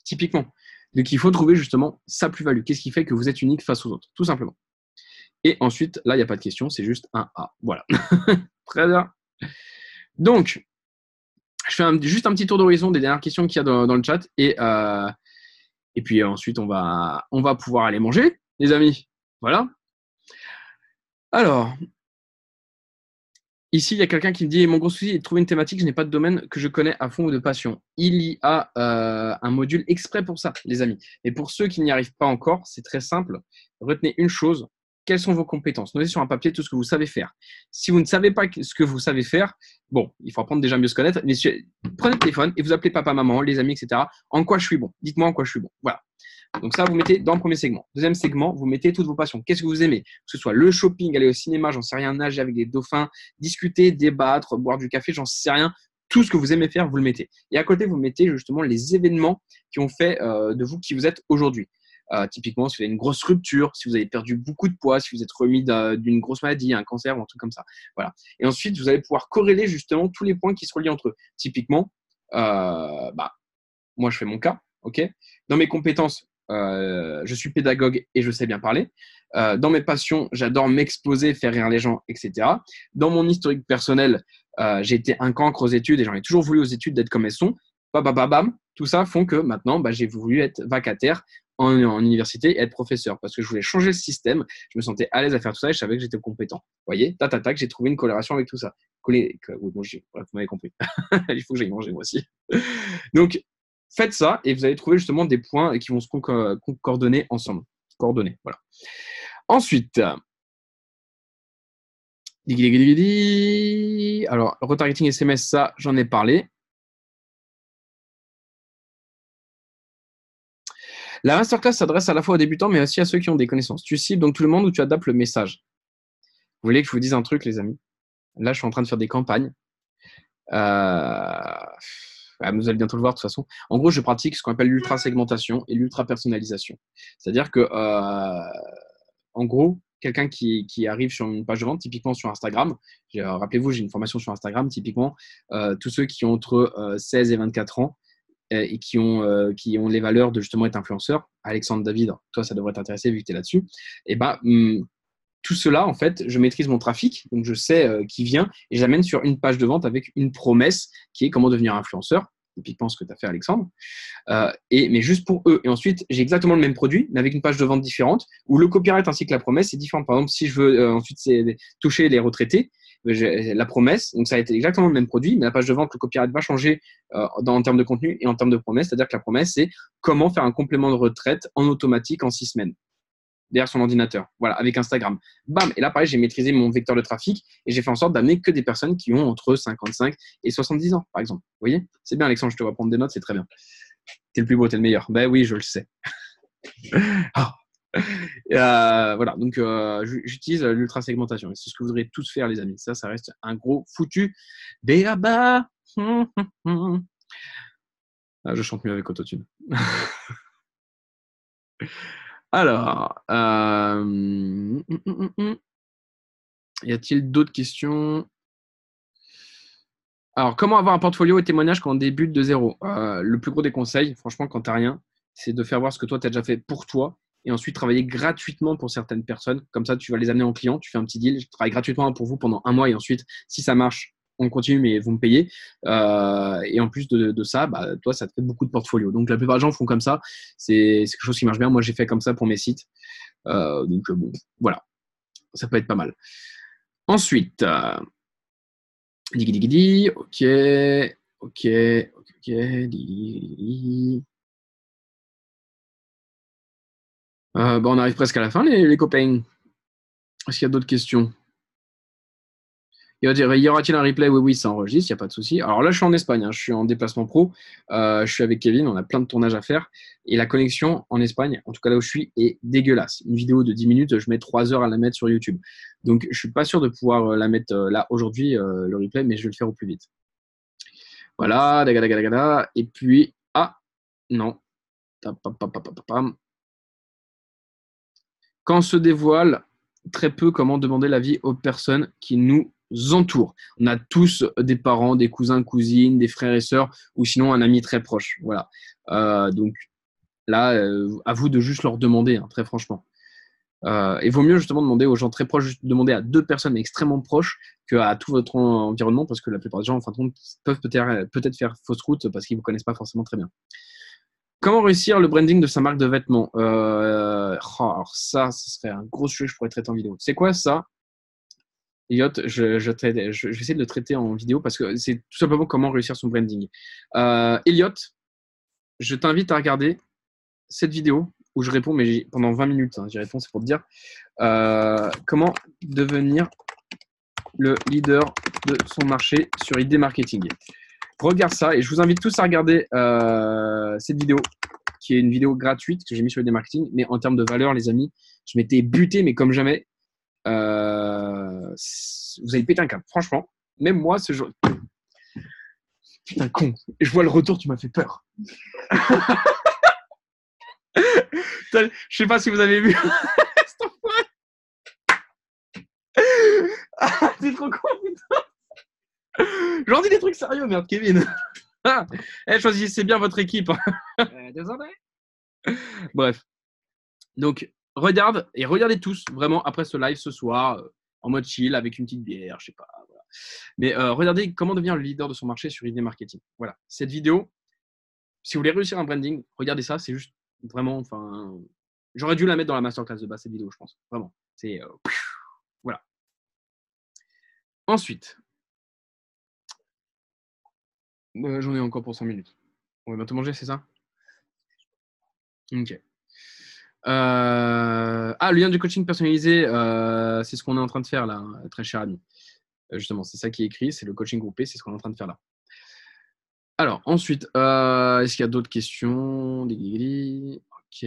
Speaker 1: Typiquement. Donc, il faut trouver justement sa plus-value. Qu'est-ce qui fait que vous êtes unique face aux autres ? Tout simplement. Et ensuite, là, il n'y a pas de question, c'est juste un A. Voilà. Très bien. Donc, je fais juste un petit tour d'horizon des dernières questions qu'il y a dans le chat et puis ensuite on va pouvoir aller manger, les amis. Voilà. Alors, ici il y a quelqu'un qui me dit mon gros souci est de trouver une thématique, je n'ai pas de domaine que je connais à fond ou de passion. Il y a un module exprès pour ça, les amis. Et pour ceux qui n'y arrivent pas encore, c'est très simple. Retenez une chose. Quelles sont vos compétences ? Notez sur un papier tout ce que vous savez faire. Si vous ne savez pas ce que vous savez faire, bon, il faut apprendre déjà à mieux se connaître. Mais prenez le téléphone et vous appelez papa, maman, les amis, etc. En quoi je suis bon ? Dites-moi en quoi je suis bon. Voilà. Donc ça, vous mettez dans le premier segment. Deuxième segment, vous mettez toutes vos passions. Qu'est-ce que vous aimez? Que ce soit le shopping, aller au cinéma, j'en sais rien, nager avec des dauphins, discuter, débattre, boire du café, j'en sais rien. Tout ce que vous aimez faire, vous le mettez. Et à côté, vous mettez justement les événements qui ont fait de vous qui vous êtes aujourd'hui. Typiquement, si vous avez une grosse rupture, si vous avez perdu beaucoup de poids, si vous êtes remis d'une grosse maladie, un cancer ou un truc comme ça. Voilà. Et ensuite, vous allez pouvoir corréler justement tous les points qui se relient entre eux. Typiquement, moi, je fais mon cas. Ok. Dans mes compétences, je suis pédagogue et je sais bien parler. Dans mes passions, j'adore m'exposer, faire rire les gens, etc. Dans mon historique personnel, j'ai été un cancre aux études et j'en ai toujours voulu aux études d'être comme elles sont. Bam. Tout ça font que maintenant, j'ai voulu être vacataire en université et être professeur parce que je voulais changer le système. Je me sentais à l'aise à faire tout ça et je savais que j'étais compétent. Vous voyez, tac, j'ai trouvé une corrélation avec tout ça. Oui, bon, bref, vous m'avez compris. Il faut que j'aille manger moi aussi. Donc, faites ça et vous allez trouver justement des points qui vont se coordonner ensemble. Coordonner, voilà. Ensuite, alors, retargeting SMS, ça, j'en ai parlé. La masterclass s'adresse à la fois aux débutants, mais aussi à ceux qui ont des connaissances. Tu cibles donc tout le monde ou tu adaptes le message? Vous voulez que je vous dise un truc, les amis? Là, je suis en train de faire des campagnes. Vous allez bientôt le voir de toute façon. En gros, je pratique ce qu'on appelle l'ultra-segmentation et l'ultra-personnalisation. C'est-à-dire que, en gros, quelqu'un qui arrive sur une page de vente, typiquement sur Instagram, rappelez-vous, j'ai une formation sur Instagram, typiquement, tous ceux qui ont entre 16 et 24 ans, et qui ont les valeurs de justement être influenceur. Alexandre David, toi, ça devrait t'intéresser vu que tu es là-dessus. Et tout cela, en fait, je maîtrise mon trafic, donc je sais qui vient et j'amène sur une page de vente avec une promesse qui est comment devenir influenceur, typiquement ce que tu as fait, Alexandre, mais juste pour eux. Et ensuite, j'ai exactement le même produit, mais avec une page de vente différente où le copyright ainsi que la promesse est différent. Par exemple, si je veux ensuite toucher les retraités, la promesse, donc ça a été exactement le même produit, mais la page de vente, le copyright va changer en termes de contenu et en termes de promesse, c'est-à-dire que la promesse, c'est comment faire un complément de retraite en automatique en 6 semaines derrière son ordinateur, voilà, avec Instagram. Bam. Et là, pareil, j'ai maîtrisé mon vecteur de trafic et j'ai fait en sorte d'amener que des personnes qui ont entre 55 et 70 ans, par exemple. Vous voyez? C'est bien, Alexandre, je te vois prendre des notes, c'est très bien. T'es le plus beau, t'es le meilleur. Ben oui, je le sais. Voilà, donc j'utilise l'ultra-segmentation. C'est ce que vous voudrez tous faire, les amis. Ça reste un gros foutu béaba. Je chante mieux avec autotune. Alors, y a-t-il d'autres questions? Alors, comment avoir un portfolio et témoignage quand on débute de zéro? Le plus gros des conseils, franchement, quand tu n'as rien, c'est de faire voir ce que toi, tu as déjà fait pour toi et ensuite travailler gratuitement pour certaines personnes. Comme ça, tu vas les amener en client, tu fais un petit deal, je travaille gratuitement pour vous pendant 1 mois et ensuite, si ça marche, on continue, mais vous me payez. Et en plus de ça, toi, ça te fait beaucoup de portfolio. Donc, la plupart des gens font comme ça. C'est quelque chose qui marche bien. Moi, j'ai fait comme ça pour mes sites. Donc, bon, voilà. Ça peut être pas mal. Ensuite, ok. On arrive presque à la fin, les copains. Est-ce qu'il y a d'autres questions? Y aura-t-il un replay? Oui, ça enregistre, il n'y a pas de souci. Alors là, je suis en Espagne, hein, je suis en déplacement pro. Je suis avec Kevin, on a plein de tournages à faire. Et la connexion en Espagne, en tout cas là où je suis, est dégueulasse. Une vidéo de 10 minutes, je mets 3 heures à la mettre sur YouTube. Donc, je ne suis pas sûr de pouvoir la mettre là aujourd'hui, le replay, mais je vais le faire au plus vite. Voilà, dagadagadaga. Et puis, non. Quand on se dévoile très peu, comment demander l'avis aux personnes qui nous entourent? On a tous des parents, des cousins, cousines, des frères et sœurs, ou sinon un ami très proche. Voilà. Donc là, à vous de juste leur demander, hein, très franchement. Et vaut mieux justement demander aux gens très proches, demander à 2 personnes extrêmement proches qu'à tout votre environnement, parce que la plupart des gens, en fin de compte, peuvent peut-être faire fausse route parce qu'ils ne vous connaissent pas forcément très bien. Comment réussir le branding de sa marque de vêtements? Alors ça serait un gros sujet que je pourrais traiter en vidéo. C'est quoi ça? Elliot, je vais essayer de le traiter en vidéo parce que c'est tout simplement comment réussir son branding. Elliot, je t'invite à regarder cette vidéo où je réponds, mais pendant 20 minutes, j'y réponds, c'est pour te dire comment devenir le leader de son marché sur ID Marketing. Regarde ça et je vous invite tous à regarder cette vidéo qui est une vidéo gratuite que j'ai mis sur ID Marketing. Mais en termes de valeur, les amis, je m'étais buté, mais comme jamais. Vous avez pété un câble. Franchement, même moi, ce jour. Putain, con. Et je vois le retour, tu m'as fait peur. Je sais pas si vous avez vu. C'est trop con, putain. J'en dis des trucs sérieux, merde, Kevin. Choisissez bien votre équipe. Désolé. Bref. Donc, regardez tous, vraiment, après ce live ce soir, en mode chill, avec une petite bière, je sais pas. Voilà. Mais regardez comment devenir le leader de son marché sur ID Marketing. Voilà. Cette vidéo, si vous voulez réussir un branding, regardez ça, c'est juste vraiment, j'aurais dû la mettre dans la masterclass de base, cette vidéo, je pense. Vraiment. C'est, voilà. Ensuite, j'en ai encore pour 5 minutes. On va bientôt manger, c'est ça? Ok. Le lien du coaching personnalisé, c'est ce qu'on est en train de faire là, très cher ami. Justement, c'est ça qui est écrit, c'est le coaching groupé, c'est ce qu'on est en train de faire là. Alors, ensuite, est-ce qu'il y a d'autres questions? Ok.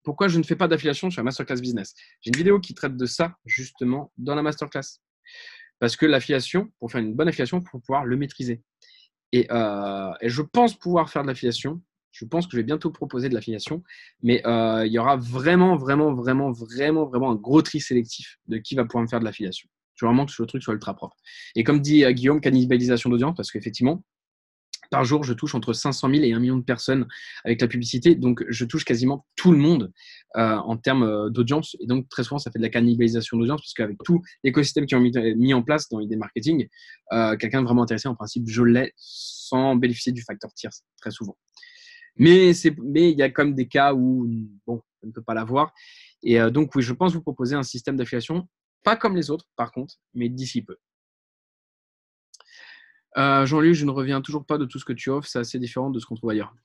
Speaker 1: Pourquoi je ne fais pas d'affiliation sur la masterclass business? J'ai une vidéo qui traite de ça, justement, dans la masterclass. Parce que l'affiliation, pour faire une bonne affiliation, il faut pouvoir le maîtriser. Et je pense pouvoir faire de l'affiliation. Je pense que je vais bientôt proposer de l'affiliation. Mais il y aura vraiment un gros tri sélectif de qui va pouvoir me faire de l'affiliation. Je veux vraiment que le truc soit ultra propre. Et comme dit Guillaume, cannibalisation d'audience, parce qu'effectivement, par jour, je touche entre 500 000 et 1 million de personnes avec la publicité. Donc, je touche quasiment tout le monde en termes d'audience. Et donc, très souvent, ça fait de la cannibalisation d'audience parce qu'avec tout l'écosystème qui ont mis en place dans l'idée marketing, quelqu'un de vraiment intéressé, en principe, je l'ai sans bénéficier du facteur tierce, très souvent. Mais il y a comme des cas où, bon, on ne peut pas l'avoir. Et donc, oui, je pense vous proposer un système d'affiliation, pas comme les autres, par contre, mais d'ici peu. Jean-Luc, je ne reviens toujours pas de tout ce que tu offres, c'est assez différent de ce qu'on trouve ailleurs.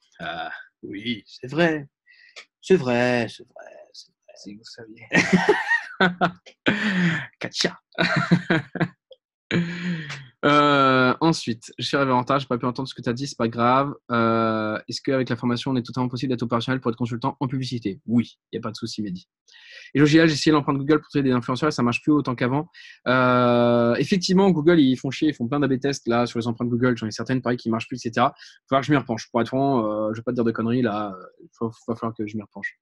Speaker 1: Oui, c'est vrai. C'est vrai. Si vous saviez. Katia. Ensuite, je suis arrivé en retard, je n'ai pas pu entendre ce que tu as dit, c'est pas grave. Est-ce qu'avec la formation, on est totalement possible d'être opérationnel pour être consultant en publicité? Oui, il n'y a pas de souci, Mehdi. Et Logia, j'ai essayé l'empreinte Google pour trouver des influenceurs et ça marche plus autant qu'avant. Effectivement, Google, ils font chier, ils font plein d'A/B tests là sur les empreintes Google. J'en ai certaines, pareil, qui marchent plus, etc. Il va falloir que je m'y repenche. Pour être franc, je vais pas te dire de conneries là. Il va falloir que je m'y repenche.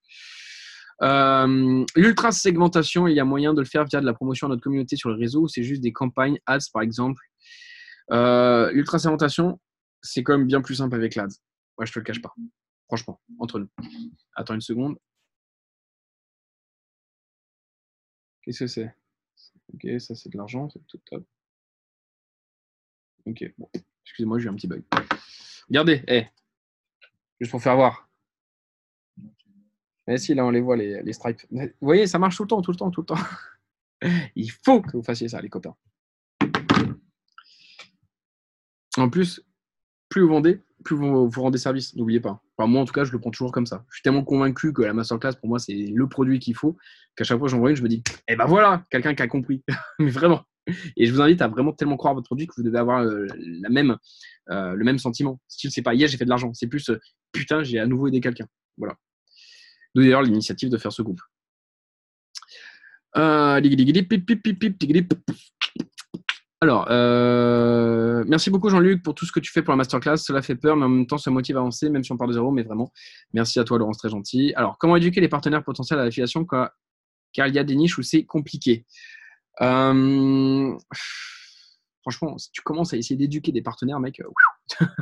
Speaker 1: L'ultra segmentation, il y a moyen de le faire via de la promotion à notre communauté sur les réseaux ou c'est juste des campagnes ads par exemple. L'ultra segmentation, c'est quand même bien plus simple avec l'ADS. Ouais, je te le cache pas. Franchement, entre nous. Attends une seconde. Qu'est-ce que c'est? Ok, ça c'est de l'argent, c'est tout top. Ok, bon. Excusez-moi, j'ai eu un petit bug. Regardez, juste pour faire voir. Eh si, là on les voit, les stripes. Vous voyez, ça marche tout le temps. Il faut que vous fassiez ça, les copains. En plus, plus vous vendez, plus vous rendez service. N'oubliez pas. Enfin, moi, en tout cas, je le prends toujours comme ça. Je suis tellement convaincu que la masterclass, pour moi, c'est le produit qu'il faut, qu'à chaque fois que j'en vois une, je me dis, eh ben voilà, quelqu'un qui a compris. Mais vraiment. Et je vous invite à vraiment tellement croire à votre produit que vous devez avoir le même sentiment. Style, c'est pas, j'ai fait de l'argent. C'est plus, putain, j'ai à nouveau aidé quelqu'un. Voilà. D'où d'ailleurs l'initiative de faire ce groupe. Alors, merci beaucoup Jean-Luc pour tout ce que tu fais pour la masterclass. Cela fait peur, mais en même temps, ça motive à avancer, même si on part de zéro. Mais vraiment, merci à toi, Laurence, très gentil. Alors, comment éduquer les partenaires potentiels à l'affiliation car il y a des niches où c'est compliqué. Franchement, si tu commences à essayer d'éduquer des partenaires, mec,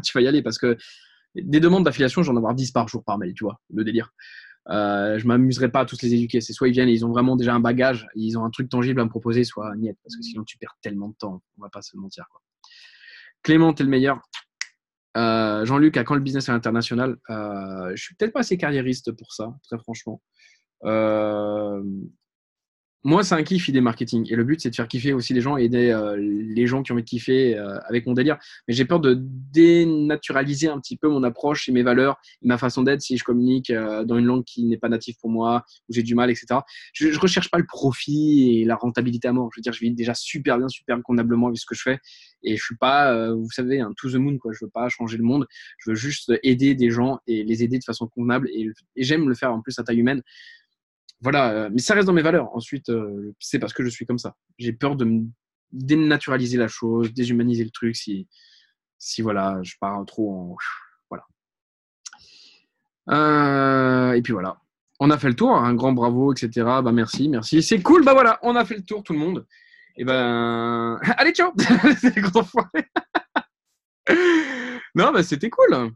Speaker 1: tu vas y aller parce que des demandes d'affiliation, j'en ai avoir 10 par jour par mail, tu vois, le délire. Je m'amuserai pas à tous les éduquer. C'est soit ils viennent et ils ont vraiment déjà un bagage, ils ont un truc tangible à me proposer, soit niet, parce que sinon tu perds tellement de temps, on va pas se mentir, quoi. Clément, t'es le meilleur. Jean-Luc, à quand le business à l'international? Je suis peut-être pas assez carriériste pour ça, très franchement. moi, c'est un kiff idée marketing. Et le but, c'est de faire kiffer aussi les gens et aider les gens qui ont envie de kiffer avec mon délire. Mais j'ai peur de dénaturaliser un petit peu mon approche et mes valeurs, et ma façon d'être si je communique dans une langue qui n'est pas native pour moi, où j'ai du mal, etc. Je ne recherche pas le profit et la rentabilité à mort. Je veux dire, je vis déjà super bien, super convenablement avec ce que je fais. Et je suis pas, vous savez, un to the moon, quoi. Je veux pas changer le monde. Je veux juste aider des gens et les aider de façon convenable. Et j'aime le faire en plus à taille humaine. Voilà, mais ça reste dans mes valeurs. Ensuite, c'est parce que je suis comme ça. J'ai peur de me dénaturaliser la chose, déshumaniser le truc si voilà, je pars trop en. Voilà. Et puis voilà. On a fait le tour. Un grand bravo, etc. Bah, merci, merci. C'est cool. Bah voilà, on a fait le tour, tout le monde. Et ben. Allez, ciao. C'est le grand foiré. Non, bah, c'était cool.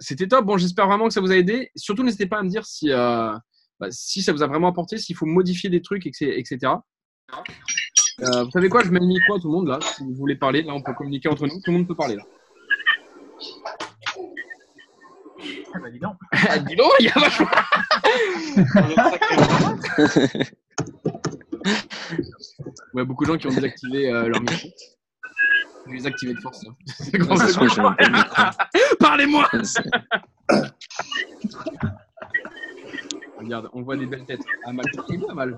Speaker 1: C'était top. Bon, j'espère vraiment que ça vous a aidé. Surtout, n'hésitez pas à me dire si ça vous a vraiment apporté, s'il faut modifier des trucs, etc. Vous savez quoi, je mets le micro à tout le monde là. Si vous voulez parler, là, on peut communiquer entre nous. Tout le monde peut parler là.
Speaker 2: Ah bah dis donc.
Speaker 1: Dis donc, il y a vachement. Ouais, beaucoup de gens qui ont désactivé leur micro. Je vais les activer de force. C'est grand, c'est bon. Parlez-moi. Regarde, on voit des belles têtes. Amal, il est où Amal?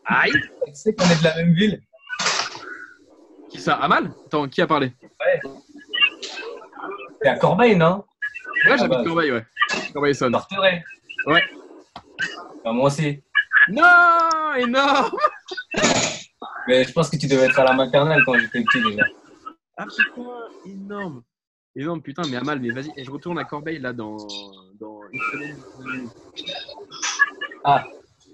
Speaker 1: Aïe.
Speaker 3: Tu sais qu'on est de la même ville?
Speaker 1: Qui ça? Amal? Attends, qui a parlé?
Speaker 3: Ouais. T'es à Corbeil, non?
Speaker 1: Ouais, j'habite Corbeil, ouais. Corbeil-Essonne.
Speaker 3: Porteret.
Speaker 1: Ouais.
Speaker 3: Bah, moi aussi.
Speaker 1: Non, énorme.
Speaker 3: Mais je pense que tu devais être à la maternelle quand j'étais petit déjà.
Speaker 1: Ah putain, énorme. Énorme, putain, mais Amal, mais vas-y. Et je retourne à Corbeil là dans une semaine.
Speaker 3: Ah.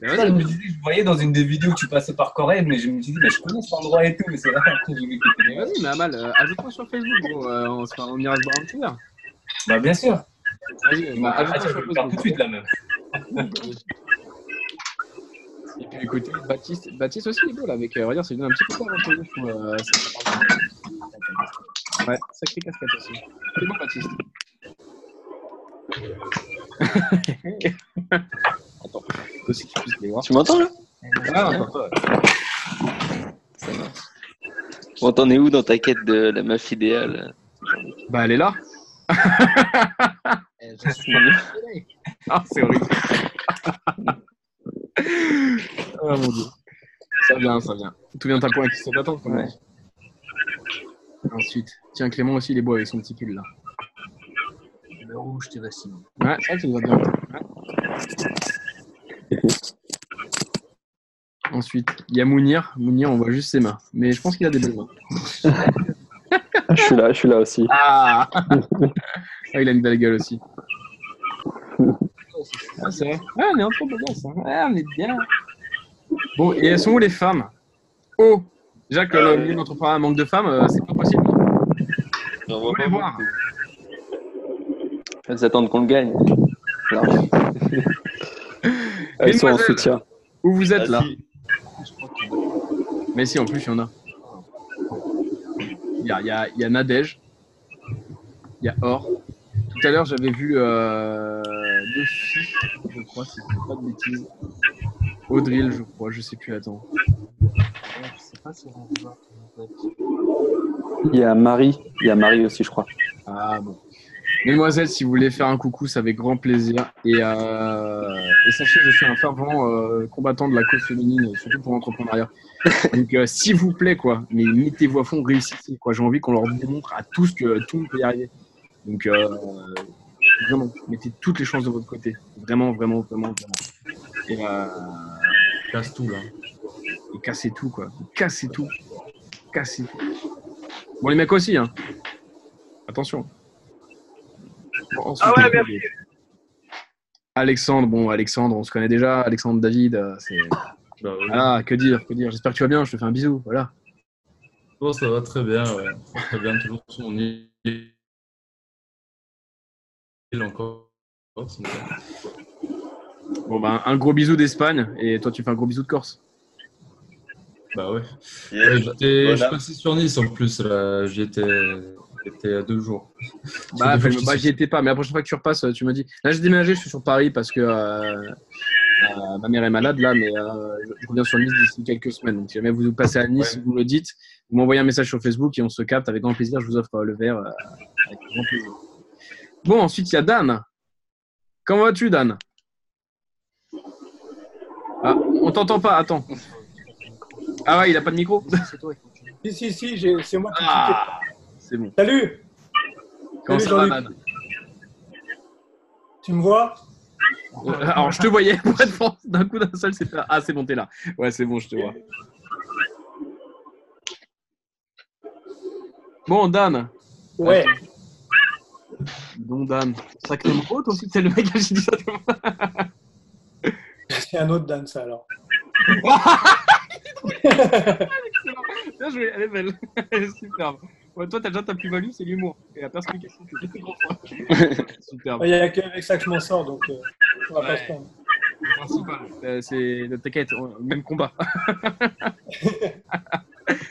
Speaker 1: Mais
Speaker 3: Ça, je
Speaker 1: vas-y.
Speaker 3: me disais, je voyais dans une des vidéos que tu passais par Corbeil, mais je me suis dit, mais je connais cet endroit et tout, mais c'est là que j'ai vu que
Speaker 1: Mais vas-y, mais Amal, ajoute-moi sur Facebook, gros. On ira se boire un petit verre.
Speaker 3: Bah, bien sûr.
Speaker 1: Vas-y,
Speaker 3: Bah,
Speaker 1: ajoute-moi
Speaker 3: je
Speaker 1: sur
Speaker 3: vais le faire tout de
Speaker 1: Facebook.
Speaker 3: suite là même.
Speaker 1: Et puis écoutez, Baptiste aussi il est beau là avec. Regarde, ça lui donne un petit peu de temps entre eux, je trouve. Ouais, sacré casquette aussi. C'est bon, Baptiste. Attends, aussi que tu puisses les voir.
Speaker 4: Tu m'entends là?
Speaker 1: Ah, attends,
Speaker 4: Ça va. Bon, t'en es où dans ta quête de la meuf idéale?
Speaker 1: bah, elle est là. Ah, c'est horrible. Oh mon dieu. Ça vient, ça vient. Tout vient d'un point qui se t'attend.
Speaker 4: Ouais.
Speaker 1: Ensuite, tiens, Clément aussi, il est beau avec son petit pull là.
Speaker 2: Le rouge, t'es vacciné.
Speaker 1: Ouais, c'est vrai que ça nous va bien. Ouais. Ensuite, il y a Mounir. Mounir, on voit juste ses mains. Mais je pense qu'il a des belles mains.
Speaker 5: Je suis là aussi.
Speaker 1: Ah, il a une belle gueule aussi. Ah, c'est vrai. Ouais, on est un peu beau gosse. Hein. Ouais, on est bien. Bon, et elles sont où les femmes? Oh, déjà que le milieu d'entrepreneuriat manque de femmes, c'est pas possible.
Speaker 4: J'en
Speaker 1: On
Speaker 4: vois
Speaker 1: va
Speaker 4: pas
Speaker 1: les voir.
Speaker 4: beaucoup. Elles attendent qu'on le gagne.
Speaker 5: Là. Elles sont en
Speaker 1: Mesdemoiselles,
Speaker 5: soutien.
Speaker 1: où vous êtes
Speaker 4: Ah,
Speaker 1: là?
Speaker 4: si.
Speaker 1: Mais si, en plus, il y en a. Il y a Nadège. Il y a Or. Tout à l'heure, j'avais vu 2 filles, je crois, si je ne dis pas de bêtises. Audril, je crois, je sais plus, attends.
Speaker 2: Je sais pas si on va voir ton pote.
Speaker 5: Il y a Marie aussi, je crois.
Speaker 1: Ah bon. Mesdemoiselles, si vous voulez faire un coucou, c'est avec grand plaisir. Et sachez que je suis un fervent combattant de la cause féminine, surtout pour l'entrepreneuriat. Donc, s'il vous plaît, quoi, mais mettez-vous à fond, réussissez, quoi. J'ai envie qu'on leur démontre à tous que tout le monde peut y arriver. Donc, vraiment, mettez toutes les chances de votre côté. Vraiment, vraiment, vraiment, vraiment. Et
Speaker 6: Casse tout là.
Speaker 1: et cassez tout, quoi. Cassez tout. Cassez tout. Bon, les mecs aussi, hein. Attention. Bon, ensuite,
Speaker 7: Ah ouais, merci.
Speaker 1: Alexandre, Alexandre, on se connaît déjà. Alexandre David, c'est.
Speaker 6: Bah, oui.
Speaker 1: Voilà, que dire. J'espère que tu vas bien. Je te fais un bisou. Voilà.
Speaker 6: Bon, ça va très bien, ouais. Très bien, toujours sur mon île encore. C'est bien.
Speaker 1: Bon, ben, un gros bisou d'Espagne. Et toi, tu fais un gros bisou de Corse.
Speaker 6: Bah ouais.
Speaker 4: Yes.
Speaker 6: Je
Speaker 4: Voilà.
Speaker 6: suis passé sur Nice en plus, là. J'y étais à 2 jours.
Speaker 1: Bah,
Speaker 6: Des fois, je
Speaker 1: j'y étais pas. Mais la prochaine fois que tu repasses, tu me dis. Là, j'ai déménagé. Je suis sur Paris parce que Ma mère est malade là, mais je reviens sur Nice d'ici quelques semaines. Donc si jamais vous passez à Nice, vous me le dites, vous m'envoyez un message sur Facebook et on se capte avec grand plaisir. Je vous offre le verre avec grand plaisir. Bon, ensuite il y a Dan. Comment vas-tu, Dan? Ah, on t'entend pas, attends. Ah ouais, il a pas de micro?
Speaker 2: C'est toi, il faut que tu-
Speaker 7: Si, c'est moi qui
Speaker 1: Ah, c'est bon.
Speaker 7: Salut.
Speaker 1: Comment
Speaker 7: Salut,
Speaker 1: ça va,
Speaker 7: Jean-Luc.
Speaker 1: Dan?
Speaker 7: Tu me vois?
Speaker 1: Alors, je te voyais, pour être franc, d'un coup d'un seul, c'est pas... Ah, c'est bon, t'es là. Ouais, c'est bon, je te vois. Bon, Dan.
Speaker 7: Ouais.
Speaker 1: Bon, Dan. Sacré mot, toi aussi, c'est le mec à qui dit ça.
Speaker 7: C'est un autre Dan, ça alors.
Speaker 1: Bien joué, elle est belle. Elle est superbe. Ouais, toi, t'as déjà ta plus-value, c'est l'humour. Et la perspication, c'est le grand point. Superbe.
Speaker 7: Il n'y a qu'avec ça que je m'en sors, donc on va pas se prendre.
Speaker 1: Le principal. C'est t'inquiète, même combat.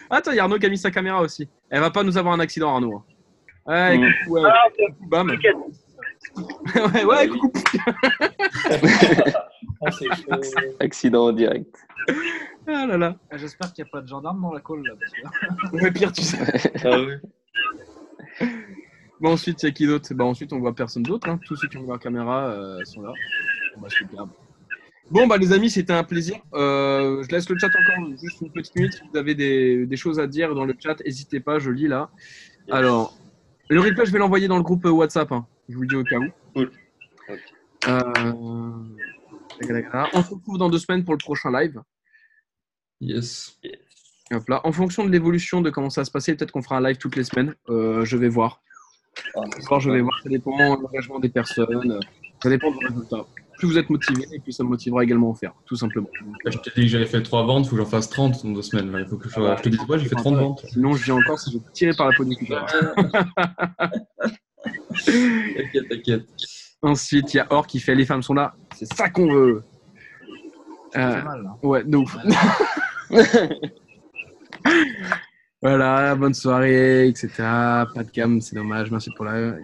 Speaker 1: Attends, il y a Arnaud qui a mis sa caméra aussi. Elle va pas nous avoir un accident, Arnaud. Hein. Ouais, coucou, ouais. Coucou, bam. Ouais, coucou.
Speaker 7: Ah, c'est chaud.
Speaker 5: Accident en direct.
Speaker 1: Ah là là.
Speaker 2: Ah, j'espère qu'il n'y a pas de gendarme dans la colle là. Parce que...
Speaker 1: Ouais, pire, tu sais.
Speaker 4: Ah oui.
Speaker 1: Bon, ensuite, il y a qui d'autre? Bah, ensuite, on voit personne d'autre. Hein. Tous ceux qui ont leur caméra sont là. Bon, bah, superbe. Bon, bah, les amis, c'était un plaisir. Je laisse le chat encore juste une petite minute. Si vous avez des choses à dire dans le chat, n'hésitez pas, je lis là. Alors, le replay, je vais l'envoyer dans le groupe WhatsApp. Hein. Je vous le dis au cas où.
Speaker 4: Cool.
Speaker 1: On se retrouve dans 2 semaines pour le prochain live.
Speaker 6: Yes.
Speaker 1: Hop là. En fonction de l'évolution de comment ça va se passer, peut-être qu'on fera un live toutes les semaines. Je vais voir. Je vais voir. Ça dépend de l'engagement des personnes. Ça dépend du résultat. Plus vous êtes motivé, et plus ça me motivera également à en faire, tout simplement.
Speaker 6: Je t'ai dit que j'avais fait 3 ventes, il faut que j'en fasse 30 dans 2 semaines. Là. Il faut que je te dise quoi, j'ai fait 30 ventes.
Speaker 1: Sinon, je dis encore si je vais tirer par la peau du cul.
Speaker 6: T'inquiète.
Speaker 1: Ensuite, il y a Or qui fait Les femmes sont là. C'est ça qu'on veut.
Speaker 2: Ça fait mal, là.
Speaker 1: Ouais, de ouf. Voilà, bonne soirée, etc. Pas de cam, c'est dommage. Merci pour la.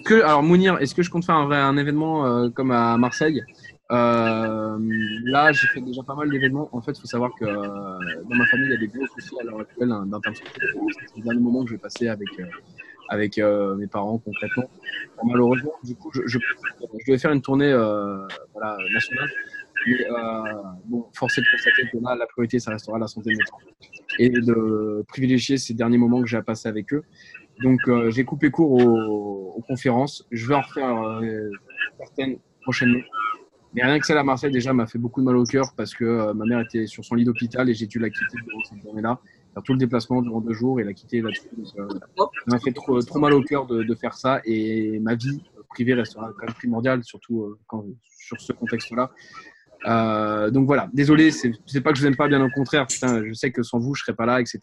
Speaker 1: Alors, Mounir, est-ce que je compte faire un événement comme à Marseille? Là, j'ai fait déjà pas mal d'événements. En fait, il faut savoir que dans ma famille, il y a des gros soucis à l'heure actuelle d'un terme. C'est le dernier moment que je vais passer avec mes parents concrètement. Alors, malheureusement, du coup, je devais faire une tournée nationale. Mais bon, force est de constater que là, la priorité, ça restera la santé de mes parents. Et de privilégier ces derniers moments que j'ai à passer avec eux. Donc, j'ai coupé court aux conférences. Je vais en refaire certaines prochainement. Mais rien que celle à Marseille, déjà, m'a fait beaucoup de mal au cœur parce que ma mère était sur son lit d'hôpital et j'ai dû la quitter durant cette journée-là, faire tout le déplacement durant 2 jours et la quitter là-dessus. Ça m'a fait trop mal au cœur de faire ça et ma vie privée restera quand même primordiale, surtout sur ce contexte-là. Donc voilà, désolé, c'est pas que je vous aime pas, bien au contraire, putain, je sais que sans vous je serais pas là, etc.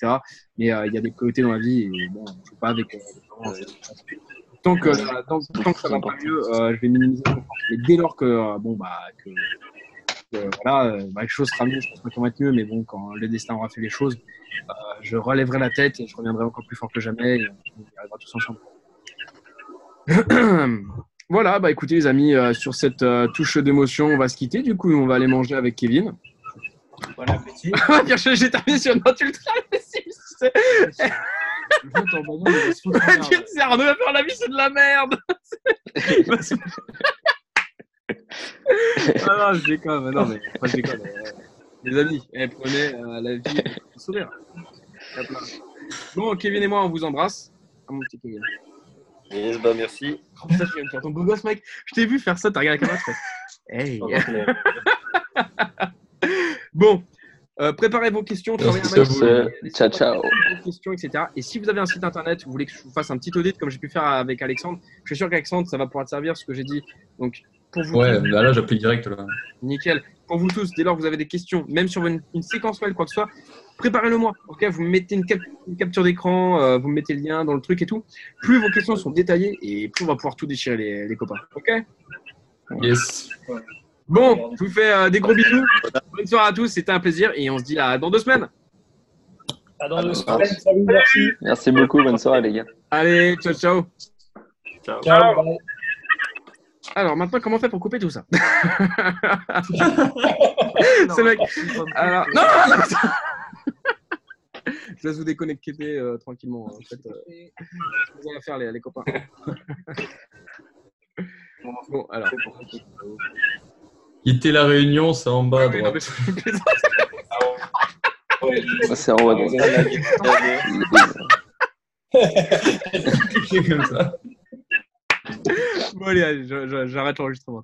Speaker 1: Mais il y a des priorités dans la vie et bon, je joue pas avec tant que ça va pas mieux, je vais minimiser. Et dès lors que quelque chose sera mieux, je pense que ça va être mieux, mais bon, quand le destin aura fait les choses, je relèverai la tête et je reviendrai encore plus fort que jamais et on y arrivera tous ensemble. Voilà, bah écoutez les amis, sur cette touche d'émotion, on va se quitter. Du coup, on va aller manger avec Kevin.
Speaker 7: Bon appétit.
Speaker 1: Bien sûr, j'ai terminé sur une note ultra pessimiste.
Speaker 2: Le jeu est en bagnole, il va se foutre en l'air, là.
Speaker 1: C'est Arnaud va faire la vie, c'est de la merde. Ah non, je déconne. Non, mais pas je déconne. Les amis, prenez la vie avec le sourire. Hop là. Bon, Kevin et moi, on vous embrasse. Ah, mon petit Kevin.
Speaker 4: Yes, bah merci.
Speaker 1: Oh, putain, tu viens de faire ton beau gosse, mec. Je t'ai vu faire ça, t'as regardé la caméra, tu fais. Hey. Bon, préparez vos questions.
Speaker 5: Ciao, ciao.
Speaker 1: Vos questions, etc. Et si vous avez un site internet, vous voulez que je vous fasse un petit audit comme j'ai pu faire avec Alexandre, je suis sûr qu'Alexandre, ça va pouvoir te servir ce que j'ai dit. Donc, pour vous
Speaker 6: Ouais,
Speaker 1: tous,
Speaker 6: là j'applique direct. Là.
Speaker 1: nickel. Pour vous tous, dès lors que vous avez des questions, même sur une séquence mail, quoi que ce soit, préparez-le-moi. Ok, vous mettez une capture d'écran, vous mettez le lien dans le truc et tout. Plus vos questions sont détaillées et plus on va pouvoir tout déchirer les copains. Ok.
Speaker 6: Yes.
Speaker 1: Bon, je vous fais des gros bisous. Bonne soirée à tous, c'était un plaisir et on se dit à dans 2 semaines.
Speaker 7: À dans 2 semaines. Salut, merci.
Speaker 5: Merci beaucoup, bonne soirée les gars.
Speaker 1: Allez, ciao, ciao.
Speaker 7: Ciao. Bye.
Speaker 1: Alors maintenant, comment on fait pour couper tout ça? C'est mec. Alors, non, je laisse vous déconnecter tranquillement. En fait, vous allez faire les copains. Bon, alors.
Speaker 6: Quitter la réunion, c'est en bas à
Speaker 1: Oui, non,
Speaker 6: droite.
Speaker 5: Ça, c'est en haut à droite.
Speaker 6: Cliquez comme ça.
Speaker 1: Bon, allez, j'arrête l'enregistrement.